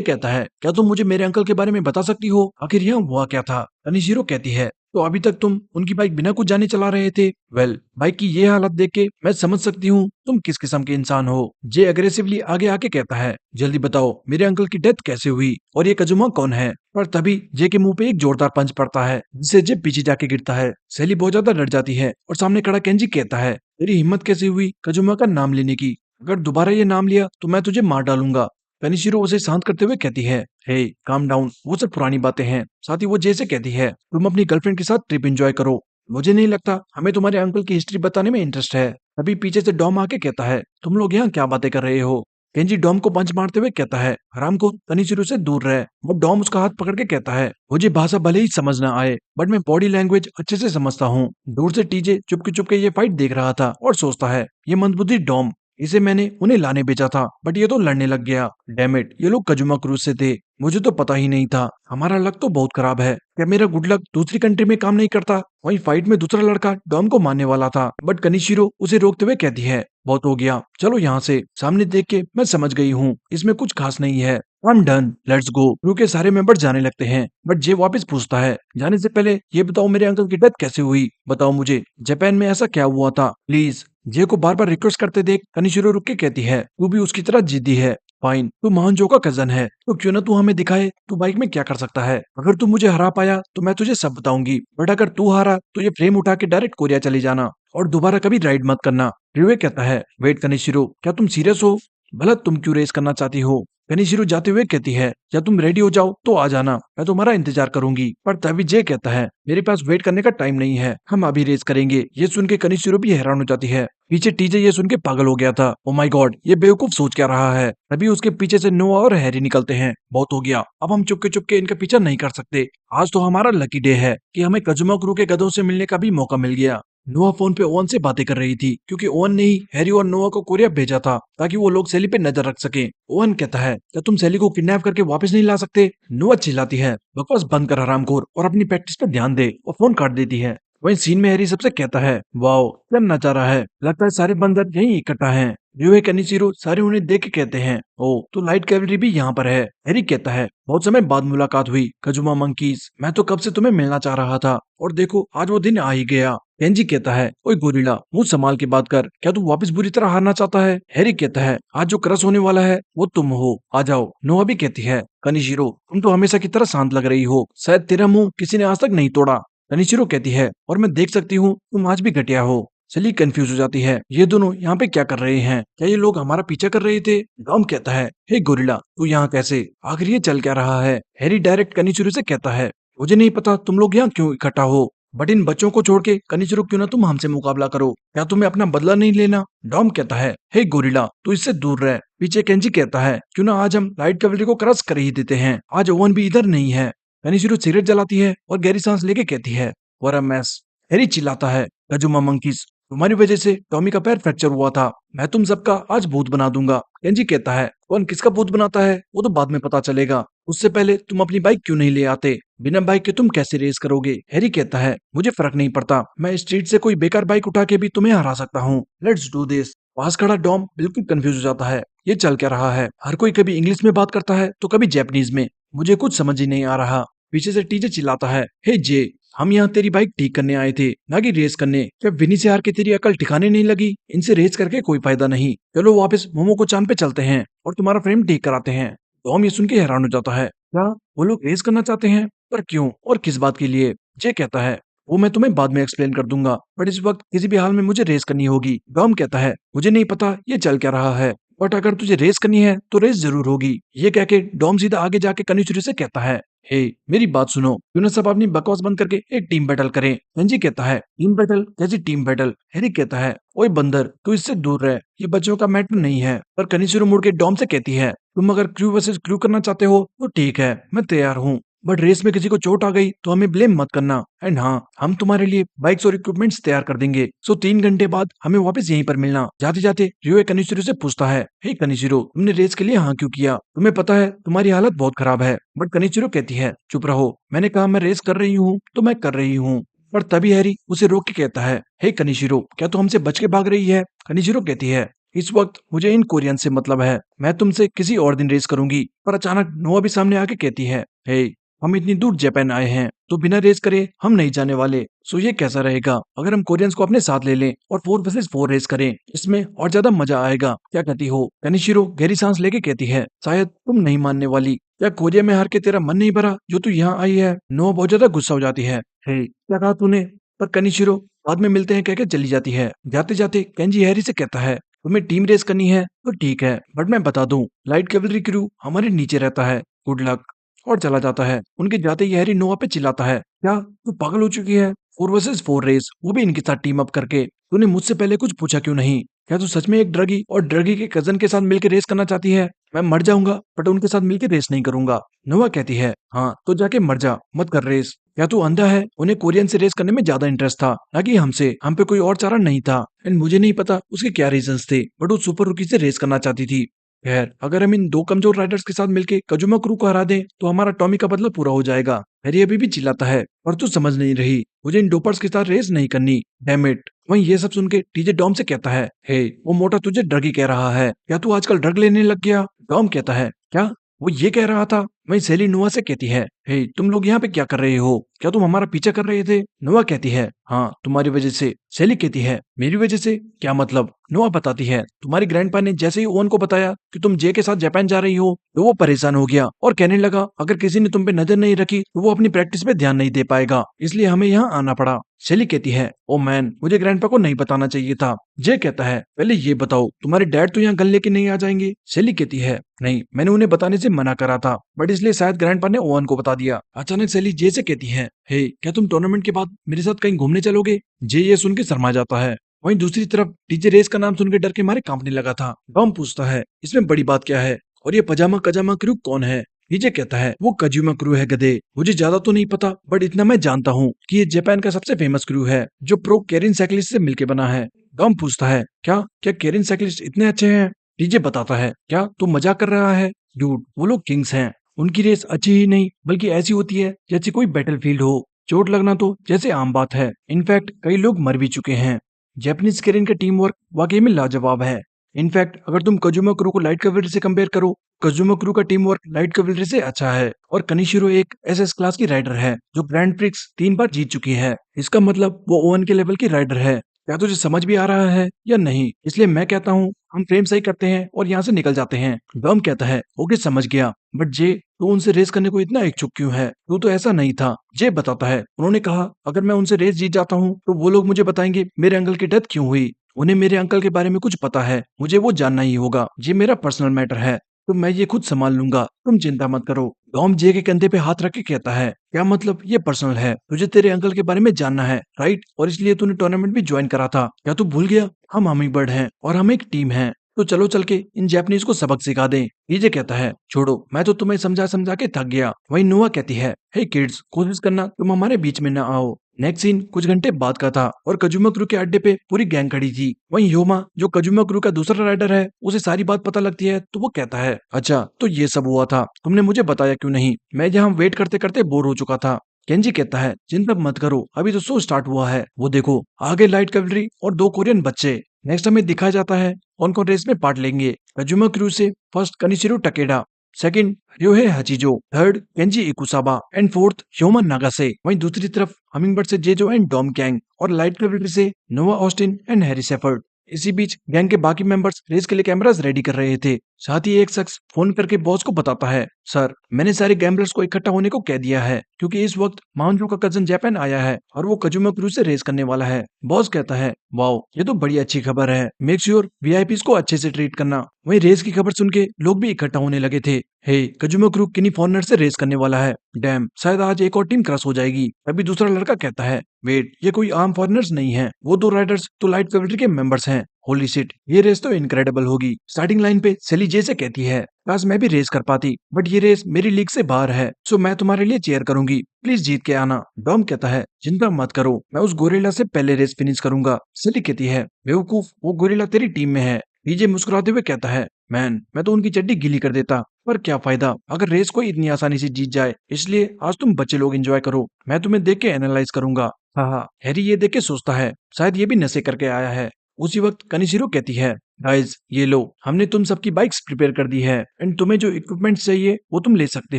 कहता है, क्या तुम मुझे मेरे अंकल के बारे में बता सकती हो? आखिर यहाँ हुआ क्या था? कनिशिरो कहती है, तो अभी तक तुम उनकी बाइक बिना कुछ जाने चला रहे थे। वेल, बाइक की ये हालत देख के मैं समझ सकती हूँ तुम किस किस्म के इंसान हो। जे अग्रेसिवली आगे आके कहता है, जल्दी बताओ मेरे अंकल की डेथ कैसे हुई और ये कजुमा कौन है? पर तभी जे के मुंह पे एक जोरदार पंच पड़ता है जिससे जे पीछे जाके गिरता है। सेली बहुत ज्यादा डर जाती है और सामने खड़ा केंजी कहता है, तेरी हिम्मत कैसे हुई कजुमा का नाम लेने की? अगर दोबारा ये नाम लिया तो मैं तुझे मार डालूंगा। कनिशिरो उसे शांत करते हुए कहती है, हे काम डाउन, वो सब पुरानी बातें हैं। साथ ही वो जे से कहती है, तुम अपनी गर्लफ्रेंड के साथ ट्रिप एंजॉय करो, मुझे नहीं लगता हमें तुम्हारे अंकल की हिस्ट्री बताने में इंटरेस्ट है। तभी पीछे से डॉम आके कहता है, तुम लोग यहाँ क्या बातें कर रहे हो। केंजी डॉम को पंच मारते हुए कहता है, हराम को तनीशिरो से दूर रहे। वो डॉम उसका हाथ पकड़ के कहता है, मुझे भाषा भले ही समझ ना आए बट मैं बॉडी लैंग्वेज अच्छे से समझता हूँ। दूर से टीजे चुपके चुपके ये फाइट देख रहा था और सोचता है, ये मंदबुद्धि डॉम, इसे मैंने उन्हें लाने भेजा था बट ये तो लड़ने लग गया। डैम इट, ये लोग कजुमा क्रूज से थे, मुझे तो पता ही नहीं था। हमारा लक तो बहुत खराब है। क्या मेरा गुड लक दूसरी कंट्री में काम नहीं करता। वहीं फाइट में दूसरा लड़का डॉम को मारने वाला था बट कनिशिरो उसे रोकते हुए कहती है, बहुत हो गया, चलो यहाँ से। सामने देख के मैं समझ गई हूँ इसमें कुछ खास नहीं है। I am done, let's go. Crew के सारे मेंबर जाने लगते हैं बट जे वापस पूछता है, जाने से पहले ये बताओ मेरे अंकल की डेथ कैसे हुई। बताओ मुझे, जापान में ऐसा क्या हुआ था प्लीज। जे को बार बार रिक्वेस्ट करते देख कनिशिरो रुक के कहती है, तू भी उसकी तरह जिद्दी है। फाइन, तू महानजो का कजन है तो क्यों ना तू हमें दिखाए तू बाइक में क्या कर सकता है। अगर तू मुझे हरा पाया तो मैं तुझे सब बताऊंगी बट अगर तू हारा तो ये फ्रेम उठा के डायरेक्ट कोरिया चली जाना और दोबारा कभी राइड मत करना। रिवे कहता है, वेट कनिशिरो, क्या तुम सीरियस हो। भला तुम क्यों रेस करना चाहती हो। कनिशिरो जाते हुए कहती है, या तुम रेडी हो जाओ तो आ जाना, मैं तुम्हारा इंतजार करूंगी। पर तभी जे कहता है, मेरे पास वेट करने का टाइम नहीं है, हम अभी रेस करेंगे। ये सुन के कनिशिरो भी हैरान हो जाती है। पीछे टीजे ये सुन के पागल हो गया था। ओ माय गॉड, ये बेवकूफ सोच क्या रहा है। तभी उसके पीछे से नोआ और हैरी निकलते हैं। बहुत हो गया, अब हम चुपके चुपके इनका पीछा नहीं कर सकते। आज तो हमारा लकी डे है कि हमें कजुमा क्रू के गधों से मिलने का भी मौका मिल गया। नोआ फोन पे ओवन से बातें कर रही थी क्योंकि ओवन ने ही हैरी और नोआ को कोरिया भेजा था ताकि वो लोग सेली पे नजर रख सके। ओवन कहता है, क्या तुम सेली को किडनैप करके वापस नहीं ला सकते। नोआ चिल्लाती है, बकवास बंद कर हरामखोर और अपनी प्रैक्टिस पे ध्यान दे, और फोन काट देती है। वहीं सीन में हैरी सबसे कहता है, वाओ क्या नजारा है, लगता है सारे बंदर यहीं इकट्ठा हैं। र्यूए कनिशिरो सारे उन्हें देख के कहते हैं, ओ तो लाइट कैवलरी भी यहाँ पर है। हैरी कहता है, बहुत समय बाद मुलाकात हुई कजुमा मंकीज, मैं तो कब से तुम्हें मिलना चाह रहा था और देखो आज वो दिन आ ही गया। केंजी कहता है, ओए गोरिल्ला मुंह संभाल के बात कर, क्या तू वापस बुरी तरह हारना चाहता है। हैरी कहता है, आज जो क्रश होने वाला है वो तुम हो, आ जाओ। नोआ भी कहती है, कनिशिरो तुम तो हमेशा की तरह शांत लग रही हो, शायद तेरा मुंह किसी ने आज तक नहीं तोड़ा। कनिशिरो कहती है, और मैं देख सकती हूँ तुम आज भी घटिया हो। सेली कंफ्यूज हो जाती है, ये दोनों यहाँ पे क्या कर रहे हैं, क्या ये लोग हमारा पीछा कर रहे थे। डॉम कहता है, हे गोरिल्ला तू यहाँ कैसे, आखिर ये चल क्या रहा है। हैरी डायरेक्ट कनिशिरो से कहता है, मुझे नहीं पता तुम लोग यहाँ क्यों इकट्ठा हो बट इन बच्चों को छोड़ के कनिशिरो क्यों ना तुम हमसे मुकाबला करो, क्या तुम्हें अपना बदला नहीं लेना। डॉम कहता है, हे गोरिल्ला तू इससे दूर रह। पीछे केंजी कहता है, क्यों ना आज हम लाइट कैवलरी को क्रश कर ही देते हैं, आज ओवन भी इधर नहीं है। कनिशिरो सिगरेट जलाती है और गहरी सांस लेके कहती है, व्हाट अ मेस। हैरी चिल्लाता है, कजुमा मंकीज तुम्हारी वजह से टॉमी का पैर फ्रैक्चर हुआ था, मैं तुम सबका आज भूत बना दूंगा। केंजी कहता है, कौन किसका भूत बनाता है वो तो बाद में पता चलेगा, उससे पहले तुम अपनी बाइक क्यों नहीं ले आते, बिना बाइक के तुम कैसे रेस करोगे। हैरी कहता है, मुझे फर्क नहीं पड़ता, मैं स्ट्रीट से कोई बेकार बाइक उठा के भी तुम्हें हरा सकता हूँ, लेट्स डू दिस। पास खड़ा डॉम बिल्कुल कंफ्यूज हो जाता है, ये चल क्या रहा है, हर कोई कभी इंग्लिश में बात करता है तो कभी जापानीज में, मुझे कुछ समझ ही नहीं आ रहा। पीछे से टीजे चिल्लाता है, हे जे हम यहाँ तेरी बाइक ठीक करने आए थे ना कि रेस करने, क्या विनी से हार के तेरी अकल ठिकाने नहीं लगी, इनसे रेस करके कोई फायदा नहीं, चलो वापस मोमो को चांद पे चलते हैं और तुम्हारा फ्रेम ठीक कराते हैं। टॉम ये सुन के हैरान हो जाता है, क्या वो लोग रेस करना चाहते हैं, पर क्यों और किस बात के लिए। जे कहता है, वो मैं तुम्हें बाद में एक्सप्लेन कर दूंगा बट इस वक्त किसी भी हाल में मुझे रेस करनी होगी। डॉम कहता है, मुझे नहीं पता ये चल क्या रहा है बट अगर तुझे रेस करनी है तो रेस जरूर होगी। ये कह के डॉम सीधा आगे जाके कनिचुरी से कहता है, हे मेरी बात सुनो, क्यों ना सब अपनी बकवास बंद करके एक टीम बैटल करें। केंजी कहता है, टीम बैटल, कैसी टीम बैटल। हैरी कहता है, ओए बंदर तू इससे दूर रह, ये बच्चों का मैटर नहीं है। पर कनिशिरो मुड़ के डॉम से कहती है, तुम अगर क्रू वर्सेस क्रू करना चाहते हो तो ठीक है, मैं तैयार हूँ, बट रेस में किसी को चोट आ गई तो हमें ब्लेम मत करना। एंड हाँ, हम तुम्हारे लिए बाइक्स और इक्विपमेंट्स तैयार कर देंगे। सो 3 घंटे बाद हमें वापस यहीं पर मिलना। जाते जाते रियो कनिशिरो से पूछता है, हे कनिशिरो तुमने रेस के लिए हाँ क्यों किया, तुम्हें पता है तुम्हारी हालत बहुत खराब है। बट कनिशिरो कहती है, चुप रहो, मैंने कहा मैं रेस कर रही हूँ तो मैं कर रही हूँ। पर तभी हैरी उसे रोक के कहता है, हे कनिशिरो क्या तू हमसे बच के भाग रही है। कनिशिरो कहती है, इस वक्त मुझे इन कोरियन से मतलब है, मैं तुमसे किसी और दिन रेस करूंगी। पर अचानक नोआ भी सामने आके कहती है, हे हम इतनी दूर जापान आए हैं तो बिना रेस करे हम नहीं जाने वाले। सो ये कैसा रहेगा अगर हम कोरियंस को अपने साथ ले लें और 4 वर्सेस 4 रेस करें, इसमें और ज्यादा मजा आएगा, क्या कहती हो। कनिशिरो गहरी सांस लेके कहती है, शायद तुम नहीं मानने वाली, क्या कोरिया में हार के तेरा मन नहीं भरा जो तू यहाँ आई है। नोआ बहुत ज्यादा गुस्सा हो जाती है, हे क्या कहा तूने। पर कनिशिरो बाद में मिलते हैं कहकर चली जाती है। जाते जाते केंजी हैरी से कहता है, तुम्हें टीम रेस करनी है तो ठीक है, बट मैं बता दूं लाइट कैवलरी क्रू हमारे नीचे रहता है, गुड लक। और चला जाता है। उनके जाते ही हैरी नोआ पे चिल्लाता है, क्या तू पागल हो चुकी है, 4 वर्सेस 4 रेस, वो भी इनके साथ टीम अप करके। तूने मुझसे पहले कुछ पूछा क्यों नहीं? क्या तू सच में एक ड्रगी और ड्रगी के कजन के साथ मिलकर रेस करना चाहती है? मैं मर जाऊंगा बट उनके साथ मिलकर रेस नहीं करूंगा। नोआ कहती है, हाँ तो जाके मर जा, मत कर रेस। क्या तू अंधा है? उन्हें कोरियन से रेस करने में ज्यादा इंटरेस्ट था, ना कि हमसे। हम पे कोई और चारा नहीं था। एंड मुझे नहीं पता उसके क्या रीजंस थे, बट वो सुपर रुकी से रेस करना चाहती थी। खैर, अगर हम इन दो कमजोर राइडर्स के साथ मिलके कजुमा क्रू को हरा दें तो हमारा टॉमी का बदला पूरा हो जाएगा। हैरी अभी भी चिल्लाता है, और तू समझ नहीं रही, मुझे इन डोपर्स के साथ रेस नहीं करनी। Damn it. वहीं ये सब सुन के टीजे डॉम से कहता है, हे वो मोटा तुझे ड्रगी कह रहा है, क्या तू आजकल ड्रग लेने लग गया? डॉम कहता है, क्या वो ये कह रहा था? वहीं सेली नोआ से कहती है, हे तुम लोग यहाँ पे क्या कर रहे हो? क्या तुम हमारा पीछा कर रहे थे? नोआ कहती है, हाँ तुम्हारी वजह से। सेली कहती है, मेरी वजह से? क्या मतलब? नोआ बताती है, तुम्हारी ग्रैंडपा ने जैसे ही ओवन को बताया कि तुम जे के साथ जापान जा रही हो तो वो परेशान हो गया और कहने लगा अगर किसी ने तुम पे नजर नहीं रखी तो वो अपनी प्रैक्टिस पे ध्यान नहीं दे पाएगा, इसलिए हमें यहाँ आना पड़ा। शेली कहती है, ओ मैन मुझे ग्रैंडपा को नहीं बताना चाहिए था। जे कहता है, पहले ये बताओ तुम्हारे डैड तो यहाँ गन लेके नहीं आ जाएंगे? शेली कहती है, नहीं मैंने उन्हें बताने से मना करा था, बट इसलिए शायद ग्रैंडपा ने ओवन को बता दिया। अचानक शेली जे से कहती है, हे क्या तुम टूर्नामेंट के बाद मेरे साथ कहीं घूमने चलोगे? जे ये सुन के शर्मा जाता है। वहीं दूसरी तरफ टीजे रेस का नाम सुनकर डर के मारे कांपने लगा था। टॉम पूछता है, इसमें बड़ी बात क्या है? और ये पजामा कजामा क्रू कौन है? टीजे कहता है, वो कजुमा क्रू है गधे। मुझे ज्यादा तो नहीं पता, बट इतना मैं जानता हूँ कि ये जापान का सबसे फेमस क्रू है जो प्रो केरिन साइकिलिस्ट से मिलके बना है। टॉम पूछता है, क्या क्या केरिन साइकिलिस्ट इतने अच्छे हैं? टीजे बताता है, क्या तू मजाक कर रहा है? डूड वो लोग किंग्स हैं। उनकी रेस अच्छी ही नहीं बल्कि ऐसी होती है जैसे कोई बैटलफील्ड हो। चोट लगना तो जैसे आम बात है, इनफैक्ट कई लोग मर भी चुके हैं। जापानीज केरिन का टीम वर्क वाकई में लाजवाब है। इनफैक्ट अगर तुम कजुमा क्रू को लाइट कैवेलरी से कंपेयर करो, कजुमा क्रू का टीम वर्क लाइट कैवेलरी से अच्छा है। और कनिशिरो एक एसएस क्लास की राइडर है जो ग्रैंड प्रिक्स 3 बार जीत चुकी है। इसका मतलब वो ओवन के लेवल की राइडर है। क्या तुझे समझ भी आ रहा है या नहीं? इसलिए मैं कहता हूँ हम फ्रेम सही करते हैं और यहाँ से निकल जाते हैं। डॉम कहता है, ओके समझ गया, बट जे तू उनसे रेस करने को इतना इच्छुक क्यों है? तू तो ऐसा नहीं था। जे बताता है, उन्होंने कहा अगर मैं उनसे रेस जीत जाता हूँ तो वो लोग मुझे बताएंगे मेरे अंकल की डेथ क्यों हुई। उन्हें मेरे अंकल के बारे में कुछ पता है, मुझे वो जानना ही होगा। ये मेरा पर्सनल मैटर है, तो मैं ये खुद संभाल लूंगा, तुम चिंता मत करो। टॉम जे के कंधे पे हाथ रख के कहता है, क्या मतलब ये पर्सनल है? तुझे तेरे अंकल के बारे में जानना है, राइट? और इसलिए तूने टूर्नामेंट भी ज्वाइन करा था। क्या तू भूल गया? हम हमिंगबर्ड हैं और हम एक टीम है। तो चलो चल के इन जापानीज को सबक सिखा दें। डीजे कहता है, छोड़ो मैं तो तुम्हें समझा समझा के थक गया। वहीं नोआ कहती है, हे किड्स कोशिश करना तुम हमारे बीच में न आओ। नेक्स्ट सीन कुछ घंटे बाद का था और कजुमा क्रू के अड्डे पे पूरी गैंग खड़ी थी। वहीं योमा जो कजुमा क्रू का दूसरा राइडर है, उसे सारी बात पता लगती है तो वो कहता है, अच्छा तो ये सब हुआ था, तुमने मुझे बताया क्यों नहीं? मैं यहाँ वेट करते करते बोर हो चुका था। केंजी कहता है, चिंता मत करो अभी तो शो स्टार्ट हुआ है, वो देखो आगे लाइट कैवलरी और 2 कोरियन बच्चे। नेक्स्ट हमें दिखाया जाता है कौन कौन रेस में पार्ट लेंगे। कजुमा क्रू से first Kanishiro Takeda, second Ryohei Hachijo, third Kenji Ikusaba and fourth Human Nagase. वहीं दूसरी तरफ हमिंगबर्ड से जेजो एंड डॉम गैंग और लाइट कैवलरी से Nova Austin and Harry Shepherd. इसी बीच गैंग के बाकी मेंबर्स रेस के लिए कैमरास रेडी कर रहे थे। साथ ही एक शख्स फोन करके बॉस को बताता है, सर मैंने सारे गैम्बलर्स को इकट्ठा होने को कह दिया है क्योंकि इस वक्त माउंजो का कजन जापान आया है और वो कजुमा क्रू से रेस करने वाला है। बॉस कहता है, वाओ ये तो बड़ी अच्छी खबर है, मेक श्योर वीआईपीज को अच्छे से ट्रीट करना। वहीं रेस की खबर सुन के लोग भी इकट्ठा होने लगे थे। हे कजुमा क्रू किन्हीं फॉरनर से रेस करने वाला है, डैम शायद आज एक और टीम क्रश हो जाएगी। तभी दूसरा लड़का कहता है, वेट ये कोई आम फॉरनर्स नहीं है, वो 2 राइडर्स तो लाइट कैवलरी के मेंबर्स हैं। होली शिट ये रेस तो इनक्रेडिबल होगी। स्टार्टिंग लाइन पे सेली जे से कहती है, काश मैं भी रेस कर पाती, बट ये रेस मेरी लीग से बाहर है, सो मैं तुम्हारे लिए चेयर करूंगी, प्लीज जीत के आना। डॉम कहता है, चिंता मत करो मैं उस गोरिल्ला से पहले रेस फिनिश करूंगा। सेली कहती है, बेवकूफ वो गोरिल्ला तेरी टीम में है। डीजे मुस्कुराते हुए कहता है, मैन मैं तो उनकी चड्डी गीली कर देता, पर क्या फायदा अगर रेस को इतनी आसानी से जीत जाए। इसलिए आज तुम बच्चे लोग एंजॉय करो, मैं तुम्हें देख के एनालाइज करूंगा। हाँ हैरी ये देख के सोचता है शायद ये भी नशे करके आया है। उसी वक्त कनिशिरो कहती है, गाइस ये लो हमने तुम सबकी बाइक्स प्रिपेयर कर दी है एंड तुम्हें जो इक्विपमेंट चाहिए वो तुम ले सकते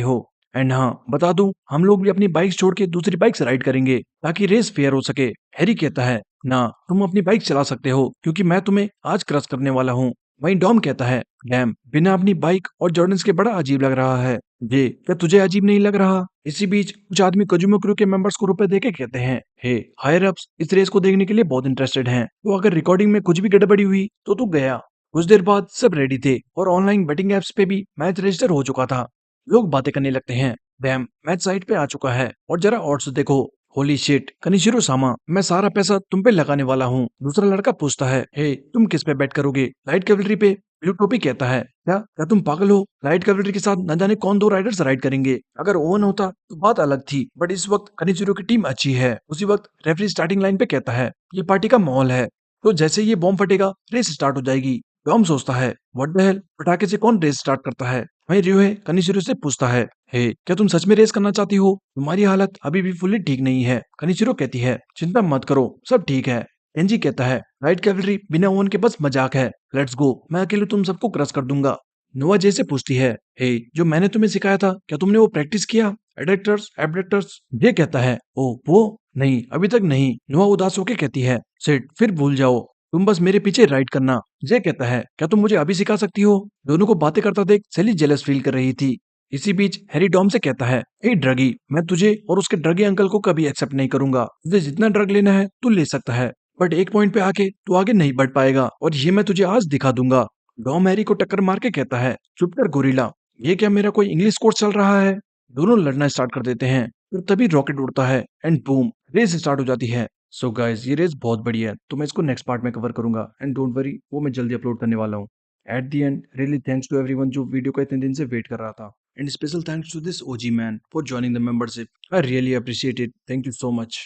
हो। एंड हाँ बता दूं हम लोग भी अपनी बाइक्स छोड़ के दूसरी बाइक्स राइड करेंगे ताकि रेस फेयर हो सके। हैरी कहता है, ना तुम अपनी बाइक चला सकते हो क्योंकि मैं तुम्हें आज क्रश करने वाला हूँ। वहीं डॉम कहता है, डैम बिना अपनी बाइक और जॉर्डन्स के बड़ा अजीब लग रहा है। ये क्या तुझे अजीब नहीं लग रहा? इसी बीच कुछ आदमी कजुमा क्रू के मेंबर्स को रुपए देके कहते हैं, हे हायर अप्स इस रेस को देखने के लिए बहुत इंटरेस्टेड हैं, तो अगर रिकॉर्डिंग में कुछ भी गड़बड़ी हुई तो तू गया। कुछ देर बाद सब रेडी थे और ऑनलाइन बेटिंग एप्स पे भी मैच रजिस्टर हो चुका था। लोग बातें करने लगते हैं, डैम मैच साइट पे आ चुका है और जरा ऑड्स देखो। होली शिट कनिशिरो सामा, मैं सारा पैसा तुम पे लगाने वाला हूँ। दूसरा लड़का पूछता है, हे तुम किस पे बेट करोगे? लाइट कैवलरी पे। ब्लू टोपी कहता है, क्या तुम पागल हो? लाइट कैवलरी के साथ न जाने कौन दो राइडर्स राइड करेंगे। अगर ओवन होता तो बात अलग थी, बट इस वक्त कनिशिरो की टीम अच्छी है। उसी वक्त रेफरी स्टार्टिंग लाइन पे कहता है, ये पार्टी का माहौल है, तो जैसे ही ये बॉम्ब फटेगा रेस स्टार्ट हो जाएगी। टॉम सोचता है, व्हाट द हेल, पटाखे से कौन रेस स्टार्ट करता है? वहीं रियोहे कनिशिरो से पूछता है, हे क्या तुम सच में रेस करना चाहती हो? तुम्हारी हालत अभी भी फुल्ली ठीक नहीं है। कनिशिरो कहती है, चिंता मत करो, सब ठीक है। केंजी कहता है, लाइट कैवलरी बिना ओवन के बस मजाक है, लेट्स गो, मैं अकेले तुम सबको क्रश कर दूंगा। नोआ जे से पूछती है, हे जो मैंने तुम्हें सिखाया था क्या तुमने वो प्रैक्टिस किया? एडेक्टर्स एबडक्टर्स। ये कहता है, ओ वो नहीं, अभी तक नहीं। नोआ उदास होकर कहती है, सिट फिर भूल जाओ, तुम बस मेरे पीछे राइड करना। जे कहता है, क्या तुम मुझे अभी सिखा सकती हो? दोनों को बातें करता देख सेली जेलस फील कर रही थी। इसी बीच हैरी डॉम से कहता है, ए ड्रगी, मैं तुझे और उसके ड्रगी अंकल को कभी एक्सेप्ट नहीं करूंगा। तुझे जितना ड्रग लेना है तू ले सकता है, बट एक पॉइंट पे आके तू आगे नहीं बढ़ पाएगा, और ये मैं तुझे आज दिखा दूंगा। डॉम हैरी को टक्कर मार के कहता है, चुप कर गोरिल्ला, ये क्या मेरा कोई इंग्लिश कोर्स चल रहा है? दोनों लड़ना स्टार्ट कर देते हैं, फिर तभी रॉकेट उड़ता है एंड बूम, रेस स्टार्ट हो जाती है। सो गाइस ये रेस बहुत बड़ी है, तो मैं इसको नेक्स्ट पार्ट में कवर करूंगा, एंड डोंट वरी वो मैं जल्दी अपलोड करने वाला हूँ। At the end really thanks to everyone जो वीडियो का इतने दिन से वेट कर रहा था, and special thanks to this OG man for joining the membership. I really appreciate it, thank you so much.